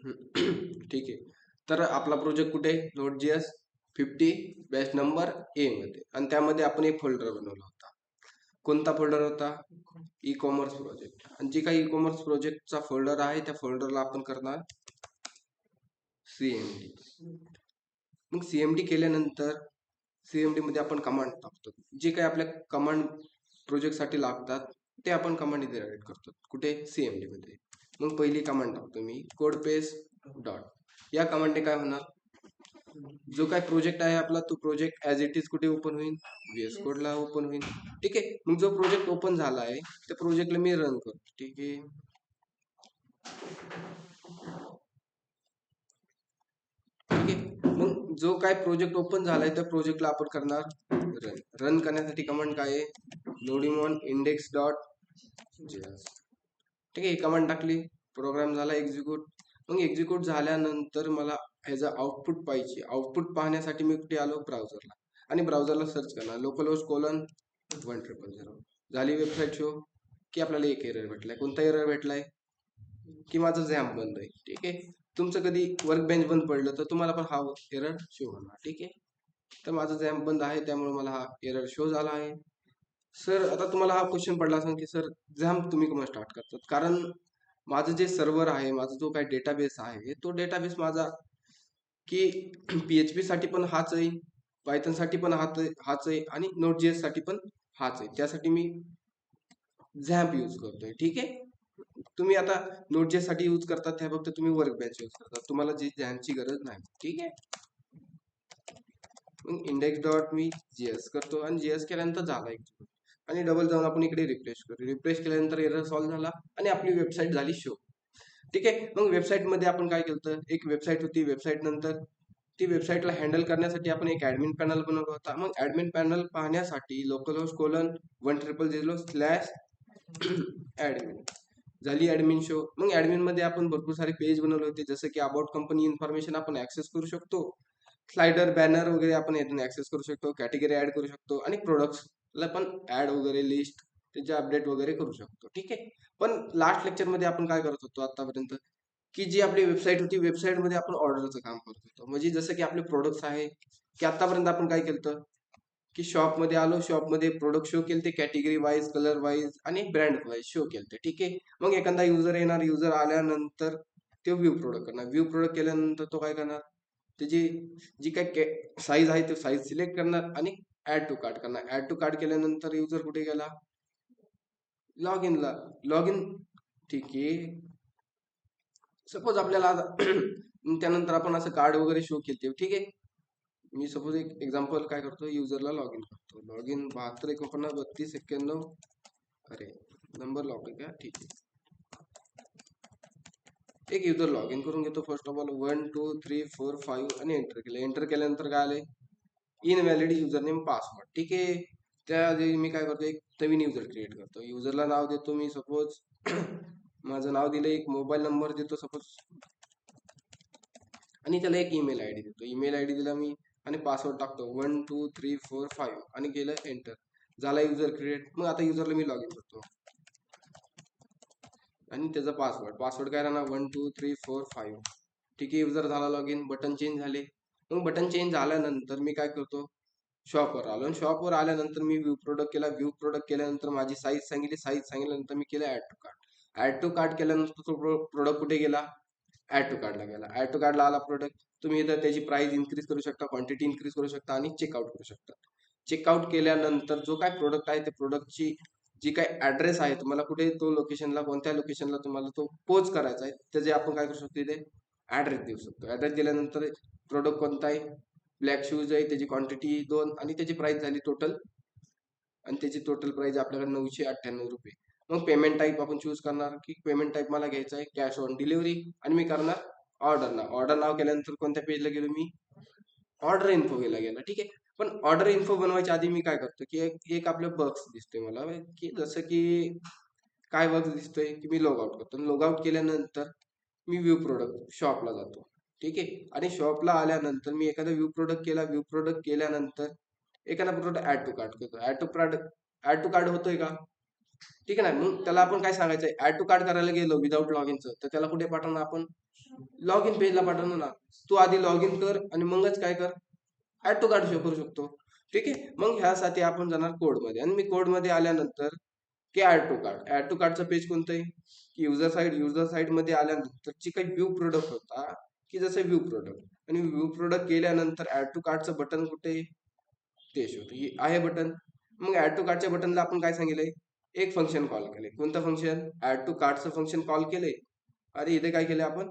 ठीक आहे. तर आपला प्रोजेक्ट कुठे आहे? Node.js 50 बॅच नंबर ए मध्ये, आणि त्यामध्ये आपण एक फोल्डर बनवला होता. कोणता फोल्डर होता? E commerce project. आणि जे काही ई कॉमर्स प्रोजेक्टचा फोल्डर आहे त्या फोल्डरला आपण करणार CMD. मग CMD केल्यानंतर CMD मध्ये आपण कमांड टाकतो. जे काही आपल्या कमांड प्रोजेक्टसाठी लागतात ते आपण कमांड इथे राईट करतो. कुठे? CMD मध्ये. मग पहिली कमांड टाकतो मी कोड पेस्ट डॉट. या कमांडने काय होणार? जो काय प्रोजेक्ट आहे आपला तो प्रोजेक्ट ॲज इट इज कुठे ओपन होईल? VS कोडला ओपन होईल. ठीक आहे. मग जो प्रोजेक्ट ओपन झाला आहे त्या प्रोजेक्टला मी रन करतो. ठीक आहे. ठीक आहे. मग जो काय प्रोजेक्ट ओपन झालाय त्या प्रोजेक्टला आपण करणार रन. रन करण्यासाठी कमांड काय आहे? nodimon index dot js. ठीक आहे. ही कमांड टाकली, प्रोग्राम झाला एक्झिक्यूट. मग एक्झिक्यूट झाल्यानंतर मला ह्याचा आउटपुट पाहिजे. आउटपुट पाहण्यासाठी मी कुठे आलो? ब्राउझरला. आणि ब्राउझरला सर्च करणार localhost:1000. झाली वेबसाईट शो की आपल्याला एक एरर भेटलाय. कोणता एरर भेटलाय? की माझं झॅम्प बंद आहे. ठीक आहे. तुमचं कधी वर्क बेंच बंद पडलं तर तुम्हाला पण हा एरर शो होणार. ठीक आहे. तर माझं झॅम्प बंद आहे त्यामुळे मला हा एरर शो झाला आहे. सर आता तुम्हाला हा क्वेश्चन पडला असेल की सर झॅम्प तुम्ही कधी स्टार्ट करतात? कारण माझं जे सर्व्हर आहे, माझा जो काही डेटाबेस आहे तो डेटाबेस माझा की PHP साठी पण हाच आहे, पायथन साठी पण हाच आहे, आणि Node.js साठी पण हाच आहे. त्यासाठी मी झॅम्प यूज करतोय. ठीक आहे. तुम्ही आता Node.js साठी यूज करतात त्या फक्त तुम्ही वर्क बेंच यूज करतात, तुम्हाला जी झॅम्पची गरज नाही. ठीक आहे. मग इंडेक्स डॉट मी JS करतो आणि JS केल्यानंतर झाला एक्झिक्यूट. आणि डबल जाऊन आपण इकडे रिफ्रेश करू. रिफ्रेश केल्यानंतर एरर सॉल्व्ह झाला आणि आपली वेबसाईट झाली शो. ठीक आहे. मग वेबसाईट मध्ये आपण काय केलं? एक वेबसाईट होती. वेबसाईट नंतर ती वेबसाईटला हँडल करण्यासाठी आपण एक ऍडमिन पॅनल बनवला होता. मग ऍडमिन पॅनल पाहण्यासाठी localhost:1///admin झाली ऍडमिन शो. मग ऍडमिन मध्ये आपण भरपूर सारे पेज बनवले होते, जसं की अबाउट कंपनी इन्फॉर्मेशन आपण ऍक्सेस करू शकतो, स्लायडर बॅनर वगैरे आपण यातून ऍक्सेस करू शकतो, कॅटेगरी ऍड करू शकतो, आणि प्रोडक्ट्सला पण ऍड वगैरे लिस्ट त्याचे अपडेट वगैरे करू शकतो. ठीक आहे. पण लास्ट लेक्चर मध्ये आपण काय करत होतो आतापर्यंत? की जी आपली वेबसाईट होती, वेबसाईटमध्ये आपण ऑर्डरचं काम करत होतो. म्हणजे जसं की आपले प्रोडक्ट्स आहे, की आतापर्यंत आपण काय केलं की शॉपमध्ये आलो, शॉपमध्ये प्रोडक्ट शो केले, ते कॅटेगरी वाईज, कलर वाईज आणि ब्रँड वाईज शो केले. ठीक आहे. मग एखादा युजर येणार, युजर आल्यानंतर ते व्ह्यू प्रोडक्ट करणार. व्ह्यू प्रोडक्ट केल्यानंतर तो काय करणार? त्याची जी काय साईज आहे तो साईज सिलेक्ट करणार आणि ऍड टू कार्ट करणार. ऍड टू कार्ट केल्यानंतर युजर कुठे गेला? लॉग इनला. Log in. ठीक आहे. सपोज आपल्याला त्यानंतर आपण असं कार्ड वगैरे शो केले. ठीक आहे. मी सपोज एक एक्झाम्पल काय करतो, युजरला लॉग इन करतो. Log in 72 51 32 91. अरे नंबर लॉग आहे का? ठीक आहे. एक युजर लॉग इन करून घेतो. फर्स्ट ऑफ ऑल 1 2 3 4 5 आणि एंटर केलं. एंटर केल्यानंतर काय आले? Invalid user name password. ठीक आहे. त्याआधी मी काय करतो, एक नवीन युजर क्रिएट करतो. युजरला नाव देतो मी सपोज माझं नाव दिलं, एक मोबाईल नंबर देतो सपोज, आणि त्याला एक ईमेल आयडी देतो. ईमेल आयडी दिला मी आणि पासवर्ड टाकतो 1 2 3 4 5 आणि केलं एंटर. झाला युजर क्रिएट. मग आता युजरला मी लॉग इन करतो आणि त्याचा पासवर्ड काय राहणार? 1 2 3 4 5. ठीक आहे. युजर झाला लॉग इन. बटन चेंज झाले. मग बटन चेंज झाल्यानंतर मी काय करतो, शॉपवर आलो. आणि शॉपवर आल्यानंतर मी व्ह्यू प्रोडक्ट केला. व्ह्यू प्रोडक्ट केल्यानंतर माझी साईज सांगितली. साईज सांगितल्यानंतर मी केलं add to cart. Add to cart केल्यानंतर तो प्रोडक्ट कुठे गेला? ऍड टू कार्टला गेला. ऍड टू कार्टला आला प्रोडक्ट. तुम्ही इथं त्याची प्राइस इन्क्रीज करू शकता, क्वांटिटी इन्क्रीज करू शकता आणि चेकआउट करू शकता. चेकआउट केल्यानंतर जो काय प्रोडक्ट आहे त्या प्रोडक्टची जी काय ऍड्रेस आहे, तुम्हाला कुठे तो लोकेशनला, कोणत्या लोकेशनला तुम्हाला तो पोच करायचा आहे, त्याचे आपण काय करू शकतो, इथे ऍड्रेस देऊ शकतो. ऍड्रेस दिल्यानंतर प्रोडक्ट कोणता आहे? ब्लॅक शूज आहे, त्याची क्वांटिटी 2 आणि त्याची प्राइस झाली टोटल, आणि त्याची टोटल प्राइस आपल्याकडे 998 रुपये. मग पेमेंट टाईप आपण चूज करणार की पेमेंट टाईप मला घ्यायचा आहे कॅश ऑन डिलिव्हरी, आणि मी करणार ऑर्डर नाव. ऑर्डर नाव केल्यानंतर कोणत्या पेजला गेलो मी? ऑर्डर इन्फो गेला. ठीक आहे. पण ऑर्डर इन्फो बनवायच्या आधी मी काय करतो की एक आपलं बग्स दिसतोय मला, की जसं की काय बग्स दिसतोय की मी लॉग आउट करतो. लॉग आउट केल्यानंतर मी व्ह्यू प्रोडक्ट शॉपला जातो. ठीक आहे. आणि शॉपला आल्यानंतर मी एखादा व्ह्यू प्रोडक्ट केला. व्ह्यू प्रोडक्ट केल्यानंतर एखादा प्रोडक्ट ऍड टू कार्ट करतो. ऍड टू कार्ट होतोय का? ठीक आहे ना. मग त्याला आपण काय सांगायचं, ऍड टू कार्ट करायला गेलो विदाऊट लॉग इनचं, तर त्याला कुठे पाठवणार आपण, लॉग इन पेजला पाठवणार ना. तू आधी लॉग इन कर आणि मगच काय कर, ऍड टू कार्ट शो करू शकतो. ठीक आहे. मग ह्यासाठी आपण जाणार कोडमध्ये, आणि मी कोडमध्ये आल्यानंतर की ऍड टू कार्टचं पेज कोणतं आहे, की युजर साईड मध्ये आल्यानंतर जी काही व्ह्यू प्रोडक्ट होता, की जसं व्ह्यू प्रोडक्ट, आणि व्ह्यू प्रोडक्ट केल्यानंतर ऍड टू कार्टचं बटन कुठे आहे, ते शोध आहे बटन. मग ऍड टू कार्टच्या बटनला आपण काय सांगितलंय, एक फंक्शन कॉल केले. कोणतं फंक्शन, ऍड टू कार्टचं फंक्शन कॉल केले. आणि इथे काय केले आपण,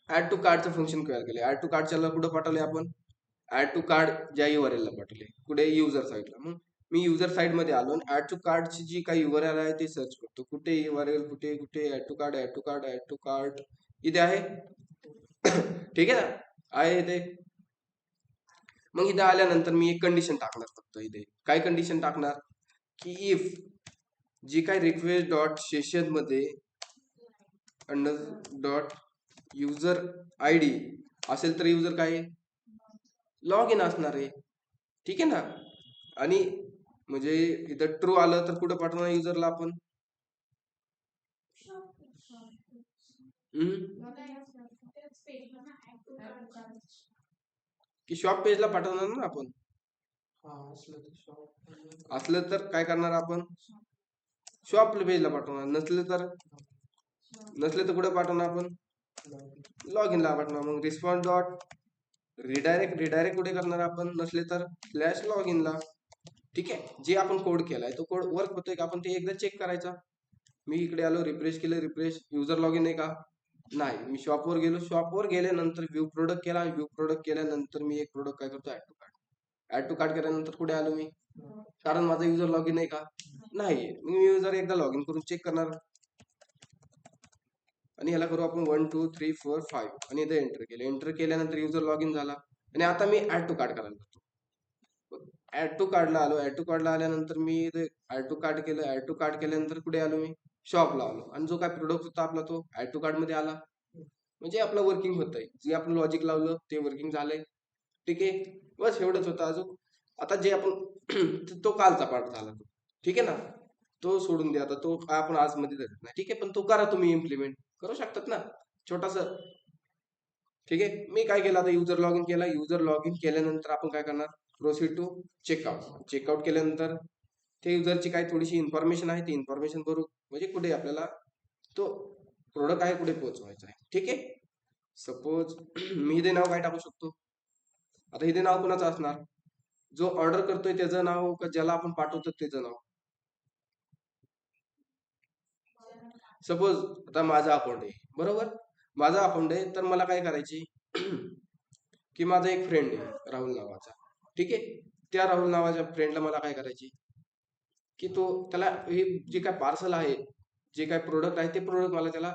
ऍड टू कार्टचं फंक्शन कॉल केले. ऍड टू कार्टच्या कुठं पाठवले आपण, ऍड टू कार्ट ज्या URL ला पाठवले, कुठे, युजर साईडला. मग मी युजर साईड मध्ये आलो आणि ऍड टू कार्टची जी काही URL आहे ते सर्च करतो. कुठे URL, कुठे कुठे add to cart, add to cart, add to cart, इथे आहे. ठीक आहे ना, आहे इथे. मग इथे आल्यानंतर मी एक कंडिशन टाकणार फक्त. इथे काय कंडिशन टाकणार, की इफ जी काय रिक्वेस्ट डॉट सेशन मध्ये under dot user I D असेल तर युजर काय लॉग इन असणार आहे. ठीक आहे ना. आणि म्हणजे इथं ट्रू आलं तर कुठं पाठवणार युजरला आपण, की शॉप पेजला पाठवणार ना आपण. असलं तर काय करणार आपण, शॉप पेजला पाठवणार. नसले तर कुठे पाठवणार आपण, लॉग इनला पाठवणार. मग रिस्पॉन्स डॉट रिडायरेक्ट कुठे करणार आपण, नसले तर स्लॅश लॉग इनला. ठीक आहे. जे आपण कोड केलाय तो कोड वर्क होतोय का आपण ते एकदा चेक करायचा. मी इकडे आलो, रिफ्रेश केलं, रिफ्रेश, युजर लॉग इन आहे का, नाही. मी शॉपवर गेलो, शॉपवर गेल्यानंतर व्ह्यू प्रोडक्ट केला, व्ह्यू प्रोडक्ट केल्यानंतर मी एक प्रोडक्ट काय करतो, ऍड टू कार्ट केल्यानंतर कुठे आलो मी, कारण माझा युजर लॉग इन आहे का, नाहीये. मग मी युजर एकदा लॉग इन करून चेक करणार. आणि ह्याला करू आपण 1 2 3 4 5 आणि इथे एंटर केलं. एंटर केल्यानंतर युजर लॉग इन झाला. आणि आता मी ऍड टू कार्ट करायला लागतो. ऍड टू कार्टला आलो. ऍड टू कार्टला आल्यानंतर मी इथे ऍड टू कार्ट केलं. ऍड टू कार्ट केल्यानंतर कुठे आलो मी, शॉपला आलो. आणि जो काय प्रोडक्ट होता आपला तो ऍड टू कार्ट मध्ये आला. म्हणजे आपलं वर्किंग होतंय, जे आपण लॉजिक लावलं ते वर्किंग झालंय. ठीक आहे. बस एवढंच होतं. अजून आता जे आपण तो कालचा पार्ट झाला तो. ठीक आहे ना, तो सोडून द्या आता, तो काय आपण आज मध्ये धरत नाही. ठीक आहे. पण तो करा, तुम्ही इम्प्लिमेंट करू शकतात ना, छोटास. ठीक आहे. मी काय केलं आता, युजर लॉग इन केला. युजर लॉग इन केल्यानंतर आपण काय करणार, प्रोसीड टू चेकआउट. चेकआउट केल्यानंतर ते युजरची काही थोडीशी इन्फॉर्मेशन आहे, ती इन्फॉर्मेशन भरू. म्हणजे कुठे आपल्याला तो प्रोडक्ट आहे कुठे पोहोचवायचा आहे. ठीक आहे. सपोज मी इथे नाव काय टाकू शकतो, आता इथे नाव कुणाचं असणार, जो ऑर्डर करतोय त्याचं नाव का ज्याला आपण पाठवतो त्याचं नाव. सपोज आता माझा अकाउंट आहे, बरोबर, माझा अकाउंट आहे, तर मला काय करायची की माझा एक फ्रेंड आहे राहुल नावाचा. ठीक आहे. त्या राहुल नावाच्या फ्रेंडला मला काय करायची, की तो त्याला हे जे काय पार्सल आहे, जे काय प्रोडक्ट आहे ते प्रोडक्ट मला त्याला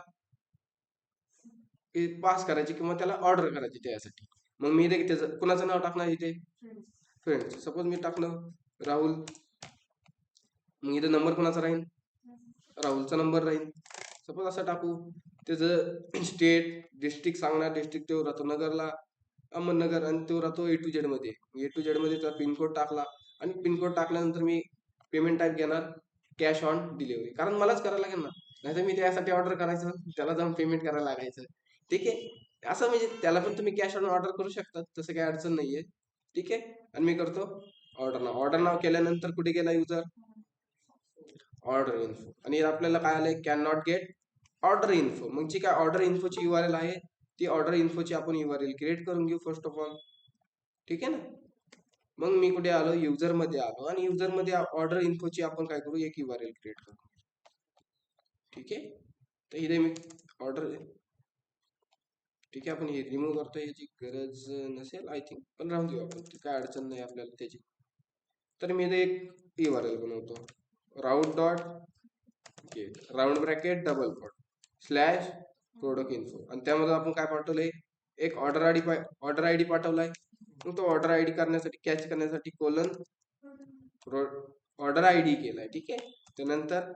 पास करायची किंवा त्याला ऑर्डर करायची त्यासाठी. मग मी इथे त्याचं कुणाचं नाव टाकणार इथे, फ्रेंड. सपोज मी टाकलं राहुल. मग इथे नंबर कुणाचा राहील, राहुलचा नंबर राहील. सपोज असं टाकू. त्याचं स्टेट डिस्ट्रिक्ट सांगणार, डिस्ट्रिक्ट तो राहतो नगरला, अहमदनगर, आणि तो राहतो A to Z मध्ये. A to Z मध्ये त्याचा पिनकोड टाकला. आणि पिनकोड टाकल्यानंतर मी पेमेंट टाईप घेणार कॅश ऑन डिलिव्हरी, कारण मलाच करायला लागेल ना, नाहीतर मी त्यासाठी ऑर्डर करायचं, त्याला जाऊन पेमेंट करायला लागायचं. ठीक आहे. असं म्हणजे त्याला पण तुम्ही कॅश ऑन ऑर्डर करू शकता, तसं काही अडचण नाहीये. ठीक आहे. आणि मी करतो ऑर्डर नाव केल्यानंतर कुठे गेला युजर, ऑर्डर इन्फो. आणि आपल्याला काय आलंय, can not gate order info. मग जी काय ऑर्डर इन्फोची URL आहे, ती ऑर्डर इन्फोची आपण URL क्रिएट करून घेऊ फर्स्ट ऑफ ऑल. ठीक आहे ना. मग मी कुठे आलो, युजर मध्ये आलो, आणि युजर मध्ये ऑर्डर इन्फोची आपण काय करू, एक URL क्रिएट करू. ठीक आहे. तर इथे मी ऑर्डर, ठीक आहे, आपण हे रिमूव्ह करतो, याची गरज नसेल आय थिंक, पण राहून देऊ आपण, काय अडचण नाही आपल्याला त्याची. तर मी इथे एक URL बनवतो, route dot round bracket double quote slash product info. आणि त्यामध्ये आपण काय पाठवलंय, एक ऑर्डर आयडी पाठवलाय. मग तो ऑर्डर आयडी करण्यासाठी, कॅच करण्यासाठी कोलन ऑर्डर आयडी केलाय. ठीक आहे. त्यानंतर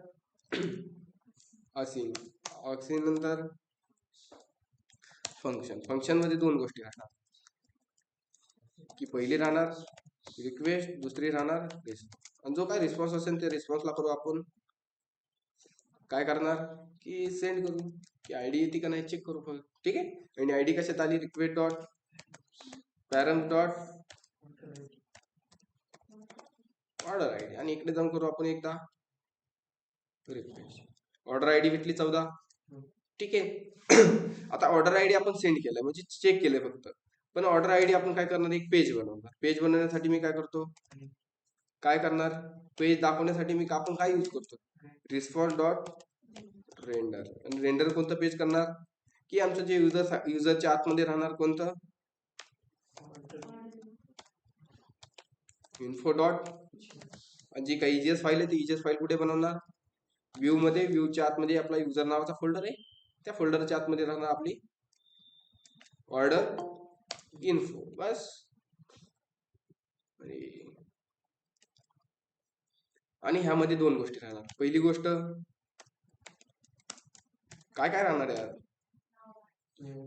असिन नंतर फंक्शन मध्ये दोन गोष्टी राहणार, की पहिली राहणार रिक्वेस्ट, दुसरी राहणार आणि जो काय रिस्पॉन्स असेल ते रिस्पॉन्सला करू आपण काय करणार की सेंड करू की आयडी येते का नाही चेक करू फक्त. ठीक आहे. आणि आयडी कशात आली request dot param dot order ID आणि इकडे जाऊन करू आपण एकदा रिफ्रेश. ऑर्डर आयडी भेटली 14. ठीक आहे. आता ऑर्डर आयडी आपण सेंड केलं म्हणजे चेक केलं फक्त. पण ऑर्डर आयडी आपण काय करणार एक पेज बनवणार. पेज बनवण्यासाठी मी काय करतो काय करणार पेज दाखवण्यासाठी मी आपण काय यूज करतो रिस्पॉन्स डॉट रेंडर. आणि रेंडर कोणतं पेज करणार की आमचं जे युजरच्या आतमध्ये राहणार कोणतं इन्फो डॉट जी काही इजीएस फाईल आहे ती इजीएस फाईल कुठे बनवणार व्ह्यू मध्ये. व्ह्यूच्या आतमध्ये आपला युजर नावाचा फोल्डर आहे त्या फोल्डरच्या आतमध्ये राहणार आपली ऑर्डर इन्फो बस. आणि ह्यामध्ये दोन गोष्टी राहणार. पहिली गोष्ट काय काय राहणार यार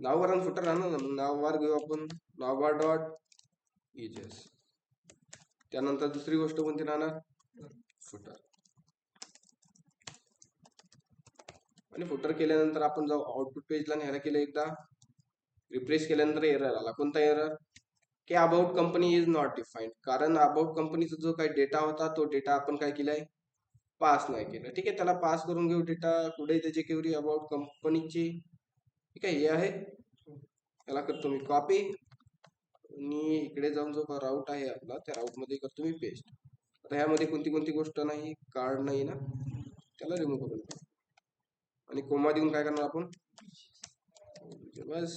नावबार आणि फुटर राहणार ना. मग नावबार घेऊ आपण नावबार डॉट इजेस. त्यानंतर दुसरी गोष्ट कोणती राहणार फुटर. आणि फुटर केल्यानंतर आपण जाऊ आउटपुट पेजला न्यायला केलं एकदा रिफ्रेश केल्यानंतर एरर आला. कोणता एरर की about company is not defined. कारण अबाउट कंपनीचा जो काही डेटा होता तो डेटा आपण काय केलाय पास नाही केलं. ठीक आहे. त्याला पास करून घेऊ डेटा कुठे त्याची क्वेरी अबाउट कंपनीची. ठीक आहे. हे आहे त्याला करतो मी कॉपी आणि इकडे जाऊन जो राऊट आहे आपला त्या राऊट मध्ये करतो मी पेस्ट. आता ह्यामध्ये कोणती कोणती गोष्ट नाही कार्ड नाही ना त्याला रिमूव्ह करून टाकू. आणि कोमा देऊन काय करणार आपण बस.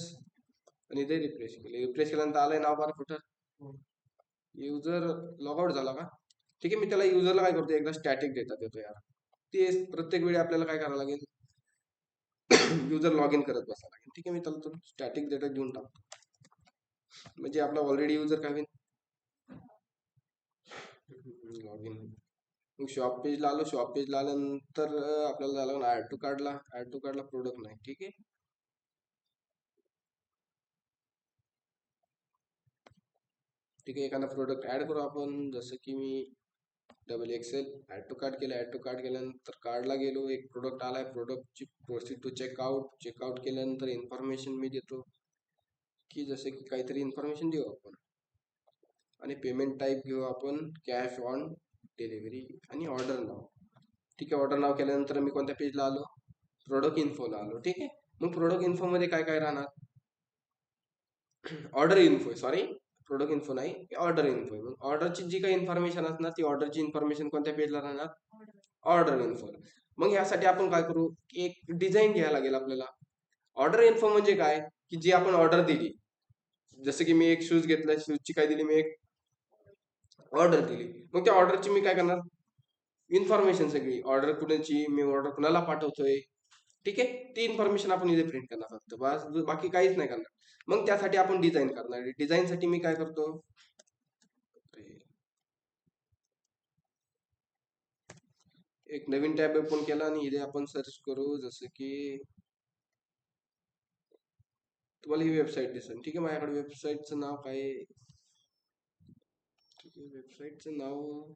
आणि इथे रिफ्रेश केले. रिफ्रेश केल्यानंतर आलंय नाव बार फुटर. युजर लॉगआउट झाला का ठीक आहे. मी त्याला युजरला काय करतो एकदा स्टॅटिक डेटा देतो यार. ते प्रत्येक वेळी आपल्याला काय करावं लागेल युजर लॉग इन करत बसावं लागेल. ठीक आहे. मी त्याला तो स्टॅटिक डेटा घेऊन टाकतो म्हणजे आपला ऑलरेडी युजर काय होईल लॉग इन. मग शॉप पेजला आलो. शॉप पेजला आल्यानंतर आपल्याला झालं ऍड टू कार्डला. ऍड टू कार्डला प्रोडक्ट नाही. ठीक आहे. ठीक आहे. एखादा प्रोडक्ट ऍड करू आपण जसं की मी डबल एक्सेल ऍड टू कार्ड केलं. ऍड टू कार्ड केल्यानंतर कार्डला गेलो एक प्रोडक्ट आलाय. प्रोडक्टची प्रोसीड टू चेकआउट. चेकआउट केल्यानंतर इन्फॉर्मेशन मी देतो की जसं की काहीतरी इन्फॉर्मेशन देऊ आपण. आणि पेमेंट टाईप घेऊ आपण कॅश ऑन डिलिव्हरी आणि ऑर्डर नाव. ठीक आहे. ऑर्डर नाव केल्यानंतर मी कोणत्या पेजला आलो प्रोडक्ट इन्फोला आलो. ठीक आहे. मग प्रोडक्ट इन्फो मध्ये काय काय राहणार order info sorry product info नाही ऑर्डर इन्फो. मग ऑर्डरची जी काही इन्फॉर्मेशन असणार ती ऑर्डरची इन्फॉर्मेशन कोणत्या पेजला राहणार ऑर्डर इन्फो. मग यासाठी आपण काय करू की एक डिझाईन घ्यायला लागेल आपल्याला. ऑर्डर इन्फो म्हणजे काय की जी आपण ऑर्डर दिली जसं की मी एक शूज घेतला. शूजची काय दिली मी एक ऑर्डर दिली. मग त्या ऑर्डरची मी काय करणार इन्फॉर्मेशन सगळी ऑर्डर कुणाची मी ऑर्डर कुणाला पाठवतोय. ठीक आहे. ती इन्फॉर्मेशन आपण इथे प्रिंट करणार फक्त बस बाकी काहीच नाही करणार. मग त्यासाठी आपण डिझाईन करणार. डिझाईन साठी मी काय करतो एक नवीन टॅब ओपन केला आणि इथे आपण सर्च करू जसं की तुम्हाला ही वेबसाईट दिसेल. ठीक आहे. माझ्याकडे वेबसाईटचं नाव काय ठीक आहे. वेबसाईटचं नाव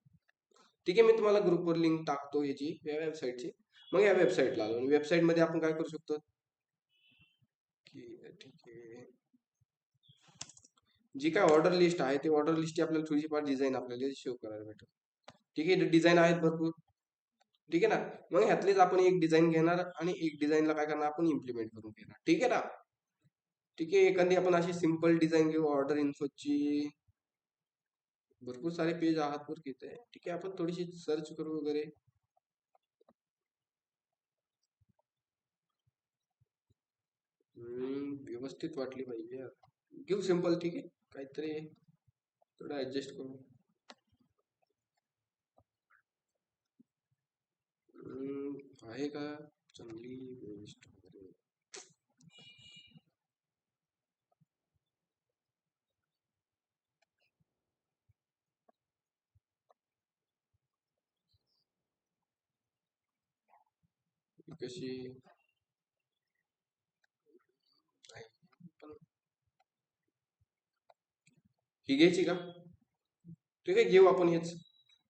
ठीक आहे. मी तुम्हाला ग्रुपवर लिंक टाकतो ह्याची या वेबसाईटची. मग या वेबसाईटला आलो. वेबसाईट मध्ये आपण काय करू शकतो की ठीक आहे जी काय ऑर्डर लिस्ट आहे ती ऑर्डर लिस्टची आपल्याला थोडीशी डिझाईन आपल्याला शो करायला भेटेल. ठीक आहे. डिझाईन आहेत भरपूर. ठीक आहे ना. मग ह्यातलीच आपण एक डिझाईन घेणार आणि एक डिझाईनला काय करणार आपण इम्प्लिमेंट करून घेणार. ठीक आहे ना. ठीक आहे. एखादी आपण अशी सिंपल डिझाईन घेऊ ऑर्डर इन्फोची. भरपूर सारे पेज आहात बरं की इथे. ठीक आहे. आपण थोडीशी सर्च करू वगैरे. व्यवस्थित वाटली पाहिजे यार. घेऊ सिंपल. ठीक आहे. काहीतरी थोडं ऍडजस्ट करू. आहे का चांगली बेस्ट वगैरे कशी आहे पण ही घ्यायची का ठीक आहे, घेऊ आपण हेच.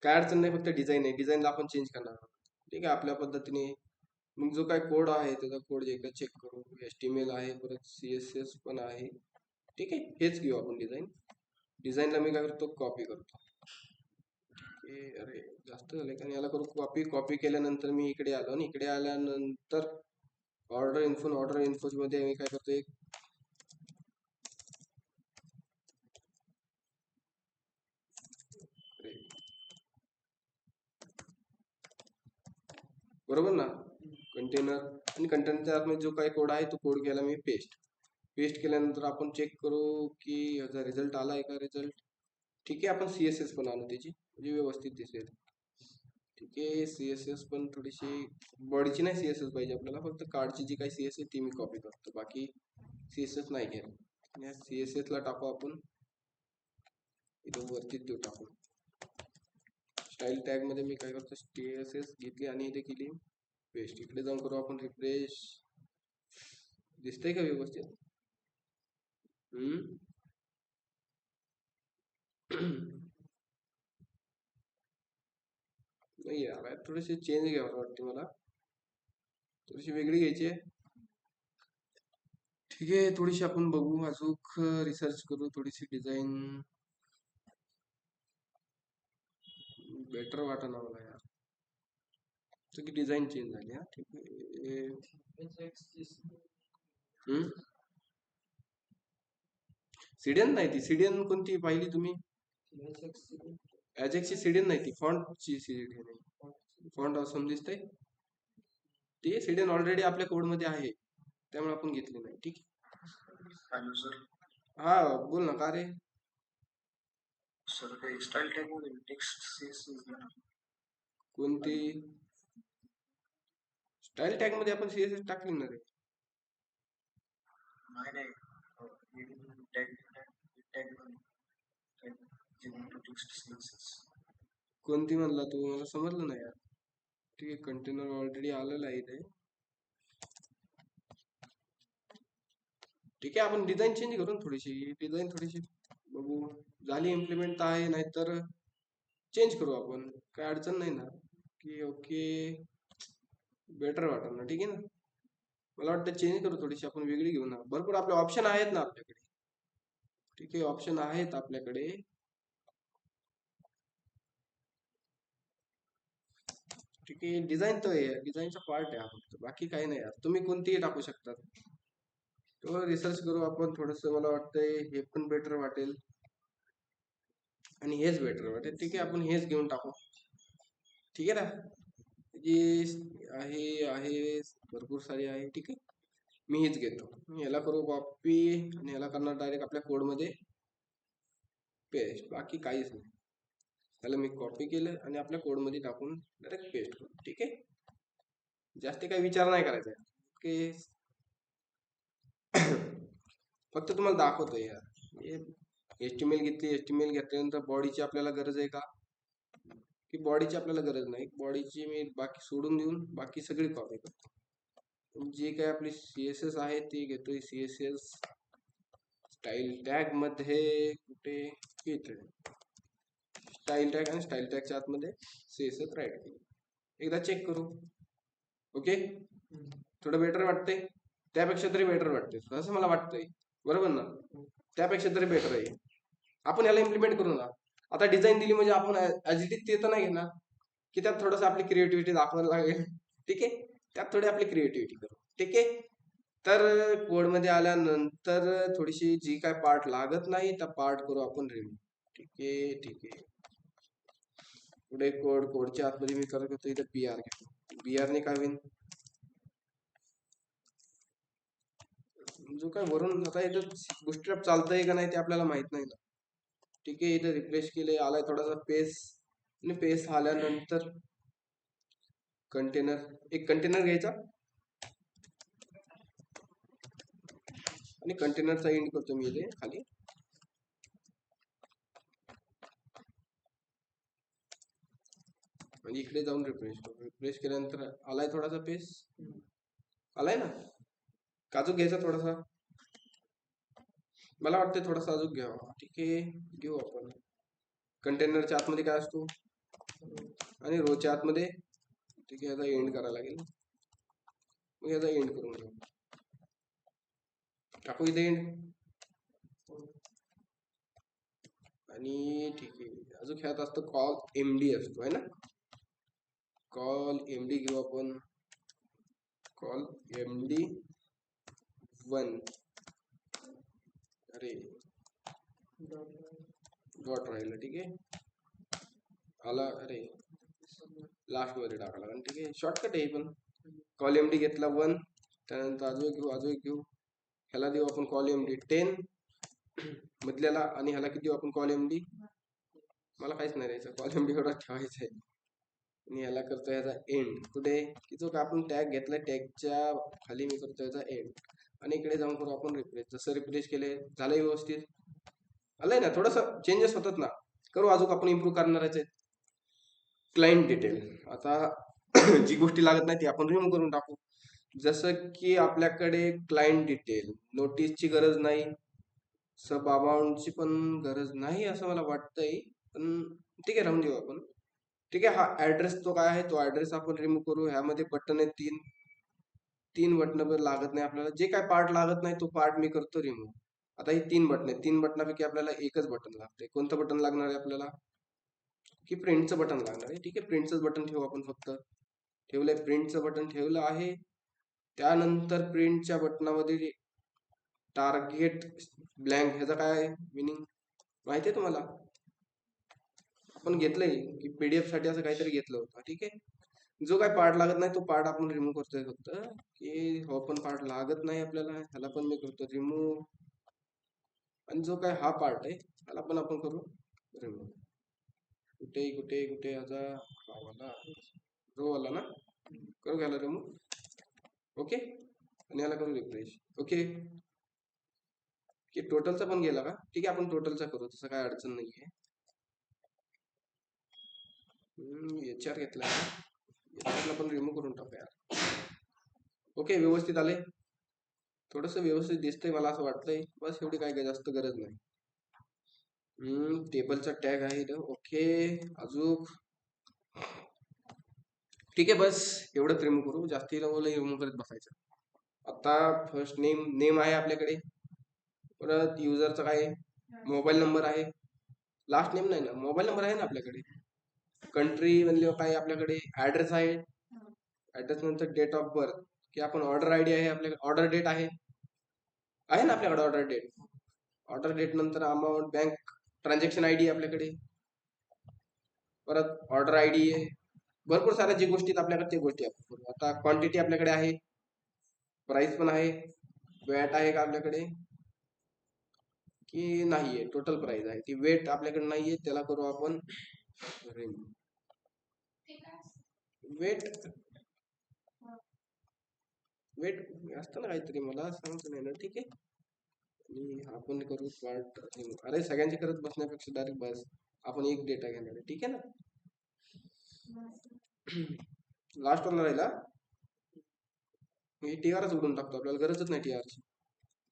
काय अडचण नाही, फक्त डिझाईन आहे, डिझाईनला आपण चेंज करणार आहोत. ठीक आहे, आपल्या पद्धतीने. मग जो काय कोड आहे त्याचा कोड एकदा चेक करू. HTML आहे, परत CSS पण आहे. ठीक आहे, हेच घेऊ आपण डिझाईन. डिझाईनला मी काय करतो, कॉपी करतो. अरे जास्त झालंय का, याला करू कॉपी. कॉपी केल्यानंतर मी इकडे आलो आणि इकडे आल्यानंतर ऑर्डर इन्फो मध्ये मी काय करतो, एक बरोबर ना, कंटेनर. आणि कंटेनरच्या आतमध्ये जो काही कोड आहे तो कोड केला मी पेस्ट केल्यानंतर आपण चेक करू की याचा रिझल्ट आलाय का. रिझल्ट ठीक आहे, आपण CSS पण आणू त्याची, म्हणजे व्यवस्थित दिसेल. ठीक आहे, CSS पण थोडीशी बॉडीची नाही CSS पाहिजे आपल्याला, फक्त कार्डची जी काही CSS ती मी कॉपी करतो, बाकी CSS नाही घ्या. या CSS ला टाकू आपण इथं वरती देऊ टाकू. स्टाईल टॅग मध्ये मी काय करतो, CSS घेतली आणि इथे केली पेस्ट. इकडे जाऊन करू आपण रिफ्रेश. दिसतंय का व्यवस्थित? नाही यार, थोडीशी चेंज घ्यावं वाटते मला, थोडीशी वेगळी घ्यायची आहे. ठीक आहे, थोडीशी आपण बघू अजून, रिसर्च करू थोडीशी डिझाईन. बेटर वाटा ना मला यार, सगळी डिझाईन चेंज झाली. हा ठीक आहे. सिडियन नाही, ती सिडियन कोणती पाहिली तुम्ही? ची सिडियन नाही, ती फॉन्टची सिडियन आहे. फॉन्ट असं दिसतंय, ते सिडियन ऑलरेडी आपल्या कोड मध्ये आहे, त्यामुळे आपण घेतली नाही. ठीक हॅलो सर. हा बोल ना, का रे? सर ते स्टाईल टॅग मध्ये टेक्स्ट CSS घ्या ना. कोणती स्टाईल टॅग मध्ये आपण CSS टाकली ना रे? नाही टॅग टॅग टेक्स्ट CSS. कोणती म्हणला तू, मला समजलं नाही यार. ठीक आहे, कंटेनर ऑलरेडी आलेला आहे इथे. ठीक आहे, आपण डिझाईन चेंज करू ना, थोडीशी बघू. झाली इम्प्लिमेंट तर आहे, नाहीतर चेंज करू आपण, काय अडचण नाही ना. की ओके, बेटर वाटेल ना. ठीक आहे ना, मला वाटतं चेंज करू थोडीशी, आपण वेगळी घेऊ ना. भरपूर आपले ऑप्शन आहेत ना आपल्याकडे. ठीक आहे, ऑप्शन आहेत आपल्याकडे. ठीक आहे, डिझाईन तर आहे, डिझाईनचा पार्ट आहे हा फक्त, बाकी काही नाही यार. तुम्ही कोणतीही टाकू शकता. तो रिसर्च करू आपण थोडस, मला वाटतंय हे पण बेटर वाटेल आणि हेच बेटर वाटेल. ठीक आहे, आपण हेच घेऊन टाकू. ठीक आहे ना, जी आहे भरपूर सारी आहे. ठीक आहे, मी हेच घेतो. याला करू कॉपी आणि याला करणार डायरेक्ट आपल्या कोड मध्ये पेस्ट, बाकी काहीच नाही. त्याला मी कॉपी केलं आणि आपल्या कोड मध्ये टाकून डायरेक्ट पेस्ट करू. ठीक आहे, जास्त काही विचार नाही करायचा आहे की फक्त तुम्हाला दाखवतोय यार. HTML घेतली, HTML घेतल्यानंतर बॉडीची आपल्याला गरज आहे का? की बॉडीची आपल्याला गरज नाही, बॉडीची मी बाकी सोडून देऊन बाकी सगळी कॉपी करतो. जी काय आपली CSS आहे ती घेतोय. CSS स्टाईल टॅग मध्ये कुठे इथे स्टाईल टॅग, आणि स्टाईल टॅगच्या आतमध्ये CSS राईट केली. एकदा चेक करू. ओके, थोडं बेटर वाटतंय, त्यापेक्षा तरी बेटर वाटतंय असं मला वाटतंय, बरोबर ना? त्यापेक्षा तरी बेटर आहे. आपण याला इम्प्लिमेंट करू ना. आता डिझाईन दिली म्हणजे आपण ऍज इट इज ते तर नाही घेणार, की त्यात थोडंसं आपली क्रिएटिव्हिटी दाखवायला लागेल. ठीक आहे, त्यात थोडी आपली क्रिएटिव्हिटी करू. ठीक आहे, तर कोडमध्ये आल्यानंतर थोडीशी जी काय पार्ट लागत नाही त्या पार्ट करू आपण रिमूव्ह. ठीक आहे. पुढे कोडच्या आतमध्ये मी करत होतो इथं BR घेतो. BR ने काय होईल, जो काय वरून आता इथं बुस्टरअप चालतंय का नाही ते आपल्याला माहित नाही ना. ठीक आहे, इथं रिफ्रेश केले, आलाय थोडासा पेस, आणि पेस आल्यानंतर एक कंटेनर घ्यायचा आणि कंटेनरचा एंड करतो मी इथे खाली. म्हणजे इकडे जाऊन रिफ्रेश केल्यानंतर आलाय थोडासा पेस, आलाय ना. काजू घ्यायचा थोडासा, मला वाटतं थोडासा अजून घ्यावा. ठीक आहे, घेऊ आपण. कंटेनरच्या आतमध्ये काय असतो आणि रोच्या आतमध्ये. ठीक आहे, याचा एंड करायला लागेल. मग याचा एंड करून घेऊ, टाकू इथे एंड. आणि ठीक आहे, अजून ह्यात असतो कॉल एमडी असतो आहे ना. कॉल एमडी घेऊ आपण. Call MD 1. अरे डॉट राहिलं. ठीक आहे, आला. अरे लास्ट मध्ये टाकायला लागेल. ठीक आहे, शॉर्टकट आहे पण. कॉल एमडी घेतला 1, त्यानंतर अजून एक घेऊ. ह्याला देऊ आपण कॉल एमडी 10 मधल्याला, आणि ह्याला किती देऊ आपण कॉल एमडी. मला काहीच नाही द्यायचं, कॉल एमडी एवढा ठेवायचा आहे. आणि ह्याला करतो याचा एंड. कुठे की जो का आपण टॅग घेतला टॅगच्या खाली मी करतो याचा एंड. आणि इकडे जाऊन करू आपण रिफ्रेश. जसं रिफ्रेश केले झालं व्यवस्थित. आलंय ना, थोडस चेंजेस होतात ना. करू अजून आपण इम्प्रूव्ह करणारच आहे. Client detail. आता जी गोष्टी लागत नाही ती आपण रिमूव्ह करून टाकू. जसं की आपल्याकडे क्लायंट डिटेल, नोटीसची गरज नाही, सब अमाऊंटची पण गरज नाही असं मला वाटतंय, पण ठीक आहे, राहून देऊ आपण. ठीक आहे, हा ऍड्रेस तो काय आहे, तो ऍड्रेस आपण रिमूव्ह करू. ह्यामध्ये बटन आहे 3 बटन लागत नाही आपल्याला. जे काय पार्ट लागत नाही तो पार्ट मी करतो रिमूव्ह. आता ही 3 बटन आहे, 3 बटनापैकी आपल्याला एकच बटन लागतंय. कोणतं बटन लागणार आहे आपल्याला, की प्रिंटचं बटन लागणार आहे. ठीक आहे, प्रिंटचं बटन ठेवू आपण. फक्त ठेवलंय, प्रिंटचं बटन ठेवलं आहे. त्यानंतर प्रिंटच्या बटनामध्ये टार्गेट ब्लँक, ह्याचा काय मिनिंग माहिती आहे तुम्हाला. आपण घेतलंय की पीडीएफ साठी असं काहीतरी घेतलं होतं. ठीक आहे, जो काय पार्ट लागत नाही तो पार्ट आपण रिमूव्ह करतोय. फक्त की हो पण पार्ट लागत नाही आपल्याला, ह्याला पण मी करतो रिमूव्ह. आणि जो काय हा पार्ट आहे ह्याला पण आपण करू रिमूव्ह. कुठे कुठे कुठे ह्याचा हा वाला रो वाला ना, करू घ्यायला रिमूव्ह. ओके, आणि याला करू रिफ्रेश. ओके, की टोटलचा पण गेला का. ठीक आहे, आपण टोटलचा करू, तसं काय अडचण नाहीये. HR घेतला, HR पण रिमूव्ह करून टाकू यार. ओके, व्यवस्थित आले. थोडस व्यवस्थित दिसतंय मला असं वाटतंय. बस एवढी काय जास्त गरज नाही. टेबलचा टॅग आहे इथं. ओके, अजून ठीक आहे, बस एवढंच रिमूव्ह करू. जास्ती रिमूव्ह करत बसायचं. आता फर्स्ट नेम आहे आपल्याकडे. परत युजरचा काय आहे, मोबाईल नंबर आहे. लास्ट नेम नाही ना, मोबाईल नंबर आहे ना आपल्याकडे. कंट्री म्हणजे काय आपल्याकडे, ऍड्रेस आहे. ऍड्रेस नंतर डेट ऑफ बर्थ, की आपण ऑर्डर आयडी आहे आपल्याकडे. ऑर्डर डेट आहे ना आपल्याकडे. ऑर्डर डेट नंतर अमाऊंट, बँक ट्रान्झॅक्शन आयडी आपल्याकडे. परत ऑर्डर आयडी आहे. भरपूर साऱ्या जी गोष्टी आपल्याकडे ते गोष्टी आपण करू. आता क्वांटिटी आपल्याकडे आहे, प्राइस पण आहे, वॅट आहे का आपल्याकडे की नाहीये. टोटल प्राइस आहे, ती वेट आपल्याकडे नाहीये. त्याला करू आपण वेट. वेट असतं ना काहीतरी, मला सांगतो नाही ना. ठीक आहे, आणि आपण करू पार्ट. अरे सगळ्यांची करत बसण्यापेक्षा डायरेक्ट बस आपण एक डेटा घेणार आहे. ठीक आहे ना. लास्ट वाला राहिला टीआरच उडून टाकतो, आपल्याला गरजच नाही टीआरची.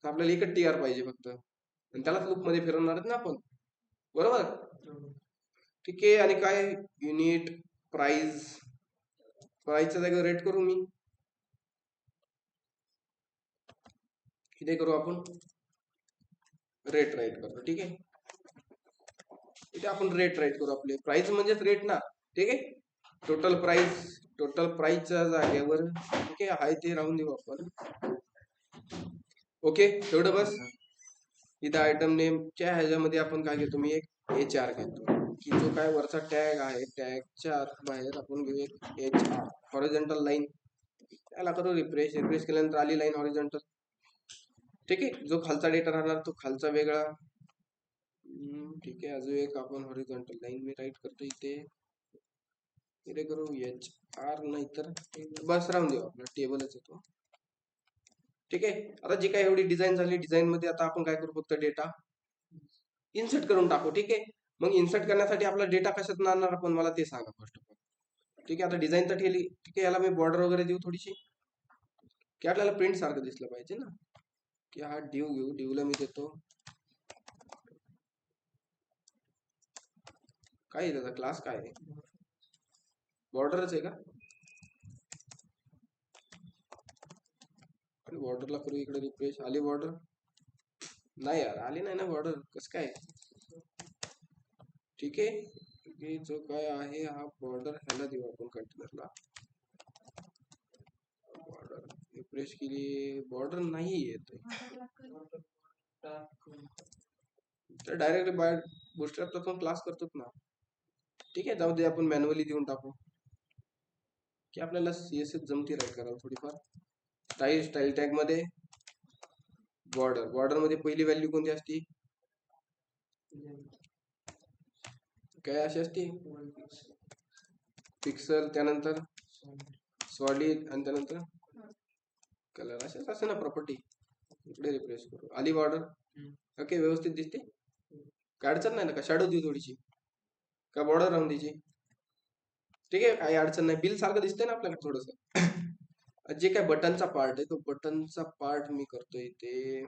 आपल्याला एकच टीआर पाहिजे फक्त, आणि त्यालाच लूप मध्ये फिरवणार ना आपण. बरोबर. ठीक आहे, आणि काय युनिट प्राइस. प्राइसच्या जागेवर रेट करू मी. इथे करू आपण रेट राईट करतो. ठीक आहे, इथे आपण रेट राईट करू. आपले प्राइस म्हणजेच रेट ना. ठीक आहे, टोटल प्राइसच्या जागेवर ठीक आहे हाय ते राहून देऊ आपण. ओके, तेवढं बस. इथं आयटम नेमच्या ह्याच्यामध्ये आपण काय घेतो, मी एक HR घेतो, की जो काय वरचा टॅग आहे टॅगच्या बाहेर आपण घेऊ एक HR हॉरिझॉन्टल लाईन. त्याला करू रिफ्रेश केल्यानंतर आली लाईन हॉरिझॉन्टल. ठीक आहे, जो खालचा डेटा राहणार तो खालचा वेगळा. ठीक आहे, अजून एक आपण हॉरिझॉन्टल लाईन मी राईट करतो इथे करू HR, नाही तर बस राहून देऊ, आपला टेबलच येतो. ठीक आहे, आता जी काय एवढी डिझाईन झाली, डिझाईन मध्ये आता आपण काय करू, फक्त डेटा इन्सर्ट करून टाकू. ठीक आहे, मग इन्सर्ट करण्यासाठी आपला डेटा कशात आणणार आपण, मला ते सांगा फर्स्ट ऑफ ऑल. ठीक आहे, आता डिझाईन तर ठेवली. ठीक आहे, याला मी बॉर्डर वगैरे देऊ थोडीशी, की आपल्याला प्रिंट सारखं दिसलं पाहिजे ना. की हा डिवला मी देतो काय आहे त्याचा क्लास काय आहे? बॉर्डरच आहे का? आणि बॉर्डरला करू इकडे रिफ्रेश. आली बॉर्डर? नाही यार, आली नाही ना बॉर्डर. कसं काय? ठीक आहे. जो काय आहे हा बॉर्डर ह्याला देऊ आपण कंटेनरला. बॉर्डर रिफ्रेश केली, बॉर्डर नाही येत. तर डायरेक्टली बाय बुटस्ट्रॅपचा पण क्लास करतोच ना. ठीक आहे, जाऊ दे, आपण मॅन्युअली देऊन टाकू की आपल्याला सीएसएस जमती राईट करायला थोडीफार. स्टाईल टॅग मध्ये बॉर्डर मध्ये पहिली व्हॅल्यू कोणती असती? काय अशी असते? पिक्सल, त्यानंतर सॉलिड आणि त्यानंतर कलर. असेच असते ना प्रॉपर्टी. इकडे रिप्लेस करू. आली बॉर्डर? ओके, व्यवस्थित दिसते. काय अडचण नाही ना? का शॅडो देऊ थोडीशी? का बॉर्डर राहून द्यायची? ठीक आहे, काही अडचण नाही. बिल सारखं दिसतंय ना आपल्याला थोडस. जे काय बटनचा पार्ट आहे तो बटनचा पार्ट मी करतोय. ते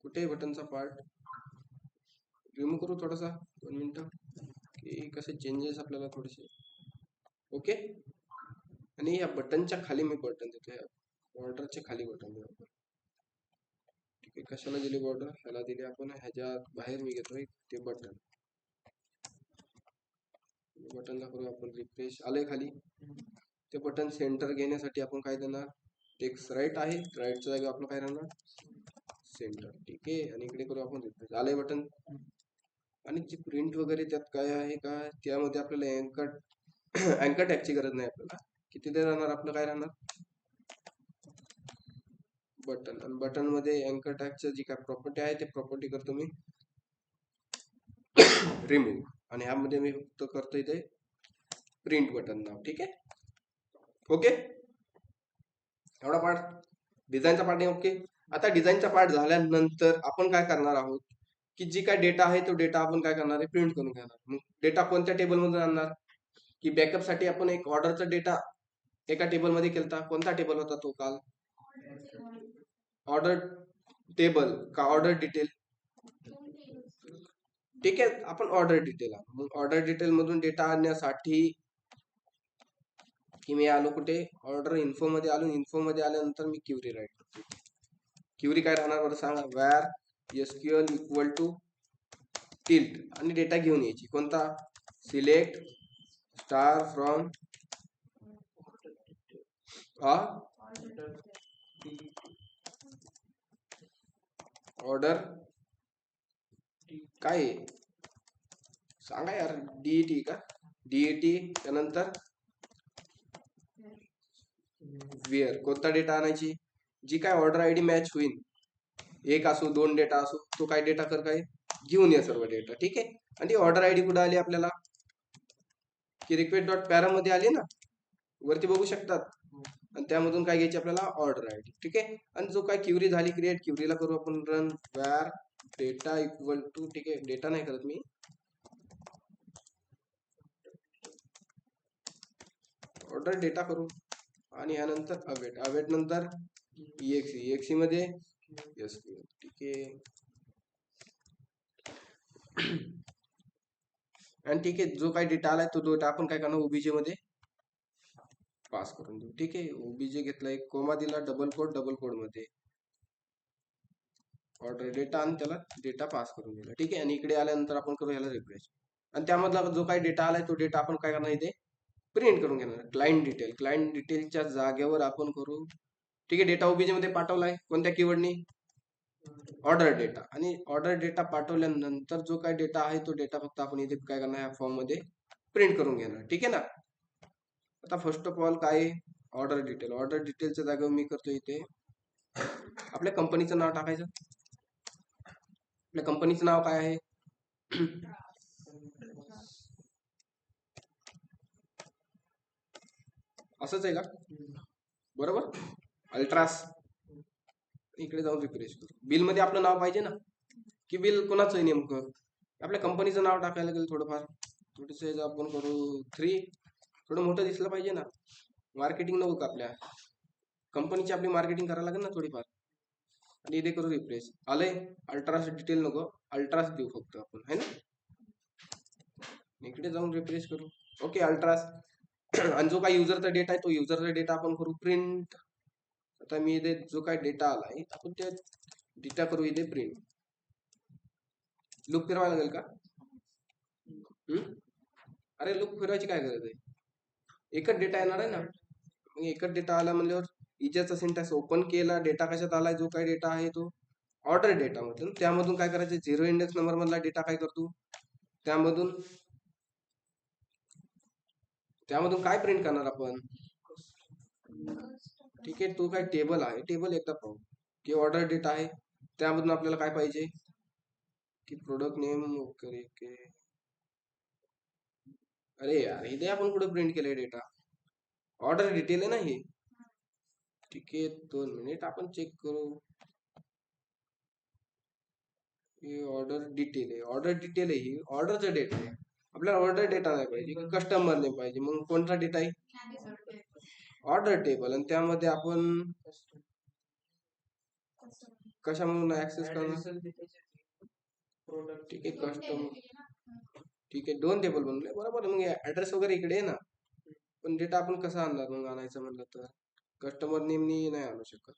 कुठे बटनचा पार्ट रिमूव्ह करू थोडासा. 2 मिनिटं की कसे चेंजेस आपल्याला थोडेसे. ओके, आणि या बटनच्या खाली मी बटन देतो. या बॉर्डरच्या खाली बटन देऊ आपण. ठीक आहे, कशाला दिली बॉर्डर? ह्याला दिली आपण. ह्याच्या बाहेर मी घेतोय ते बटन. बटनला करू आपण रिफ्रेश. आलंय खाली. ते बटन सेंटर घेण्यासाठी आपण काय देणार? टेक्स्ट राईट आहे, राईटच्या जागी आपलं काय राहणार? सेंटर. ठीक आहे, आणि इकडे करू आपण रिफ्रेश. आलंय बटन. आणि जी प्रिंट वगैरे त्यात काय आहे का, त्यामध्ये आपल्याला अँकर टॅगची गरज नाही आपल्याला. किती ते राहणार आपलं? काय राहणार? बटन. आणि बटन मध्ये अँकर टॅगचं जी काय प्रॉपर्टी आहे ते प्रॉपर्टी करतो मी रिमूव्ह. आणि ह्यामध्ये मी फक्त करतोय ते प्रिंट बटन नाव. ठीक आहे, ओके. एवढा पार्ट डिझाईनचा पार्ट आहे. ओके, आता डिझाईनचा पार्ट झाल्यानंतर आपण काय करणार आहोत की जी काय डेटा आहे तो डेटा आपण काय करणार आहे? प्रिंट करून घेणार. मग डेटा कोणत्या टेबल मधून आणणार? की बॅकअप साठी आपण एक ऑर्डरचा डेटा एका टेबल मध्ये केलता. कोणता टेबल होता तो? काल ऑर्डर टेबल का ऑर्डर डिटेल? ठीक आहे, आपण ऑर्डर डिटेल. मग ऑर्डर डिटेल मधून डेटा आणण्यासाठी की मी आलो कुठे? ऑर्डर इन्फो मध्ये आलो. इन्फो मध्ये आल्यानंतर मी क्युरी राईट करतो. क्युरी काय राहणार बरं सांगा? Where SQL equal to tilt आणि डेटा घेऊन यायची. कोणता? सिलेक्ट स्टार फ्रॉम ऑर्डर काय सांगा यार? डीईटी का? डीईटी. त्यानंतर वेअर. कोणता डेटा आणायची? जी काय ऑर्डर आयडी मॅच होईल, एक असो 2 डेटा असो, तो काय डेटा कर काय घेऊन या सर्व डेटा. ठीक आहे, आणि ती ऑर्डर आयडी कुठे आली आपल्याला? की रिक्वेस्ट डॉट पॅरा मध्ये आली ना, वरती बघू शकतात. आणि त्यामधून काय घ्यायची आपल्याला? Order ID. ठीक आहे, आणि जो काय क्युरी झाली क्रिएट, क्युरीला करू आपण run where data equal to. ठीक आहे, डेटा नाही करत मी, ऑर्डर डेटा करू. आणि यानंतर अवेट. अवेट नंतर EXE मध्ये SQL. ठीक आहे, आणि ठीक आहे, जो काही डेटा आलाय तो डेटा आपण काय करणार? ओबीजे मध्ये पास करून देऊ. ठीक आहे, ओबीजे घेतला, एक कोमा दिला, डबल कोड मध्ये ऑर्डर डेटा, आणि त्याला डेटा पास करून दिला. ठीक आहे, आणि इकडे आल्यानंतर आपण करू याला रिफ्रेश. आणि त्यामधला जो काही डेटा आलाय तो डेटा आपण काय करणार? इथे प्रिंट करून घेणार. Client detail. क्लायंट डिटेलच्या जागेवर आपण करू. ठीक आहे, डेटा ओबीजे मध्ये पाठवलाय. कोणत्या कीवर्डनी? Order data. आणि ऑर्डर डेटा पाठवल्यानंतर जो काय डेटा आहे तो डेटा फक्त आपण इथे काय करणार? या फॉर्म मध्ये प्रिंट करून घेणार. ठीक आहे ना. आता फर्स्ट ऑफ ऑल काय? Order detail. ऑर्डर डिटेलच्या जागेवर मी करतो इथे आपल्या कंपनीचं नाव टाकायचं. आपल्या कंपनीचं नाव काय आहे? असंच आहे का? बरोबर, अल्ट्रास. इकडे जाऊन रिफ्रेश करू. बिल मध्ये आपलं नाव पाहिजे ना, की बिल कोणाचं आहे नेमकं? आपल्या कंपनीचं नाव टाकायला लागेल. थोडंफार थोडंसं आपण करू 3. थोडं मोठं दिसलं पाहिजे ना. मार्केटिंग नको का? आपल्या कंपनीची आपली मार्केटिंग करायला लागेल ना थोडीफार. आणि इथे करू रिफ्रेश. आलंय. अल्ट्रास डिटेल नको, अल्ट्रास देऊ फक्त आपण, है ना. इकडे जाऊन रिफ्रेश करू. Okay altars. आणि जो काही युजरचा डेटा आहे तो युजरचा डेटा आपण करू प्रिंट. आता मी इथे जो काही डेटा आलाय आपण ते डेटा करू इथे प्रिंट. लूप फिरवायला लागेल का? अरे लूप फिरवायची काय गरज आहे? एकच डेटा येणार आहे ना. मग एकच डेटा आला म्हणल्यावर इजेचा सिंटॅक्स ओपन केला. डेटा कशात आलाय? जो काही डेटा आहे तो ऑर्डर डेटा मधून. त्यामधून काय करायचं? 0 इंडेक्स नंबर मधला डेटा काय करतो? त्यामधून काय प्रिंट करणार आपण? ठीक आहे, तो काय टेबल आहे. टेबल एकदा पाहू की ऑर्डर डेटा आहे. त्यामधून आपल्याला काय पाहिजे की प्रोडक्ट नेम. Okay okay. अरे यार इथे आपण कुठे प्रिंट केलंय डेटा? ऑर्डर डिटेल आहे ना हे. ठीक आहे 2 मिनिट आपण चेक करू. हे ऑर्डर डिटेल आहे. ऑर्डर डिटेल आहे ही ऑर्डरचा डेटा आहे. आपल्याला ऑर्डर डेटा नाही पाहिजे, कस्टमर नेम पाहिजे. मग कोणता डेटा आहे? Order table. आणि त्यामध्ये आपण कशामधून ऍक्सेस करणार? ठीक आहे कस्टमर. ठीक आहे 2 टेबल बनले बरोबर आहे. मग ऍड्रेस वगैरे इकडे आहे ना. पण डेटा आपण कसा आणणार मग? आणायचं म्हणलं तर कस्टमर नेमनी नाही आणू शकत.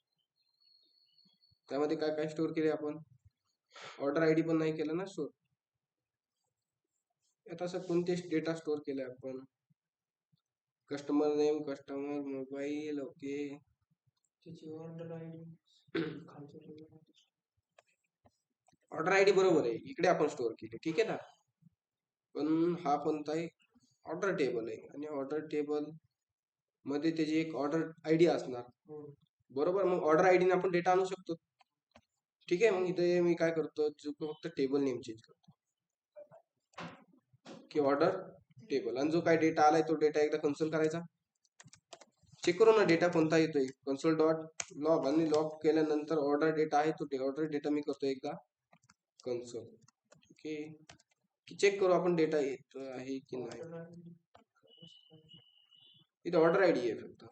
त्यामध्ये काय काय स्टोअर केले आपण? ऑर्डर आयडी पण नाही केलं ना स्टोअर. आता असं कोणते डेटा स्टोअर केले आपण? Customer name, customer mobile. Okay order ID बरोबर आहे, इकडे आपण स्टोअर केले. ठीक आहे ना. पण हा कोणता आहे? ऑर्डर टेबल आहे. आणि ऑर्डर टेबल मध्ये त्याची एक ऑर्डर आयडी असणार बरोबर. मग ऑर्डर आयडी ने आपण डेटा आणू शकतो. ठीक आहे. मग इथे मी काय करतो, फक्त टेबल नेम चेंज करतो की ऑर्डर टेबल. आणि जो काय डेटा आलाय तो डेटा एकदा कन्सोल करायचा. चेक करू ना डेटा कोणता येतोय. Console dot log. आणि लॉग केल्यानंतर ऑर्डर डेटा आहे तो ऑर्डर डेटा मी करतो एकदा कन्सोल. ओके की चेक करू आपण डेटा येत आहे की नाही. इथे ऑर्डर आयडी आहे फक्त.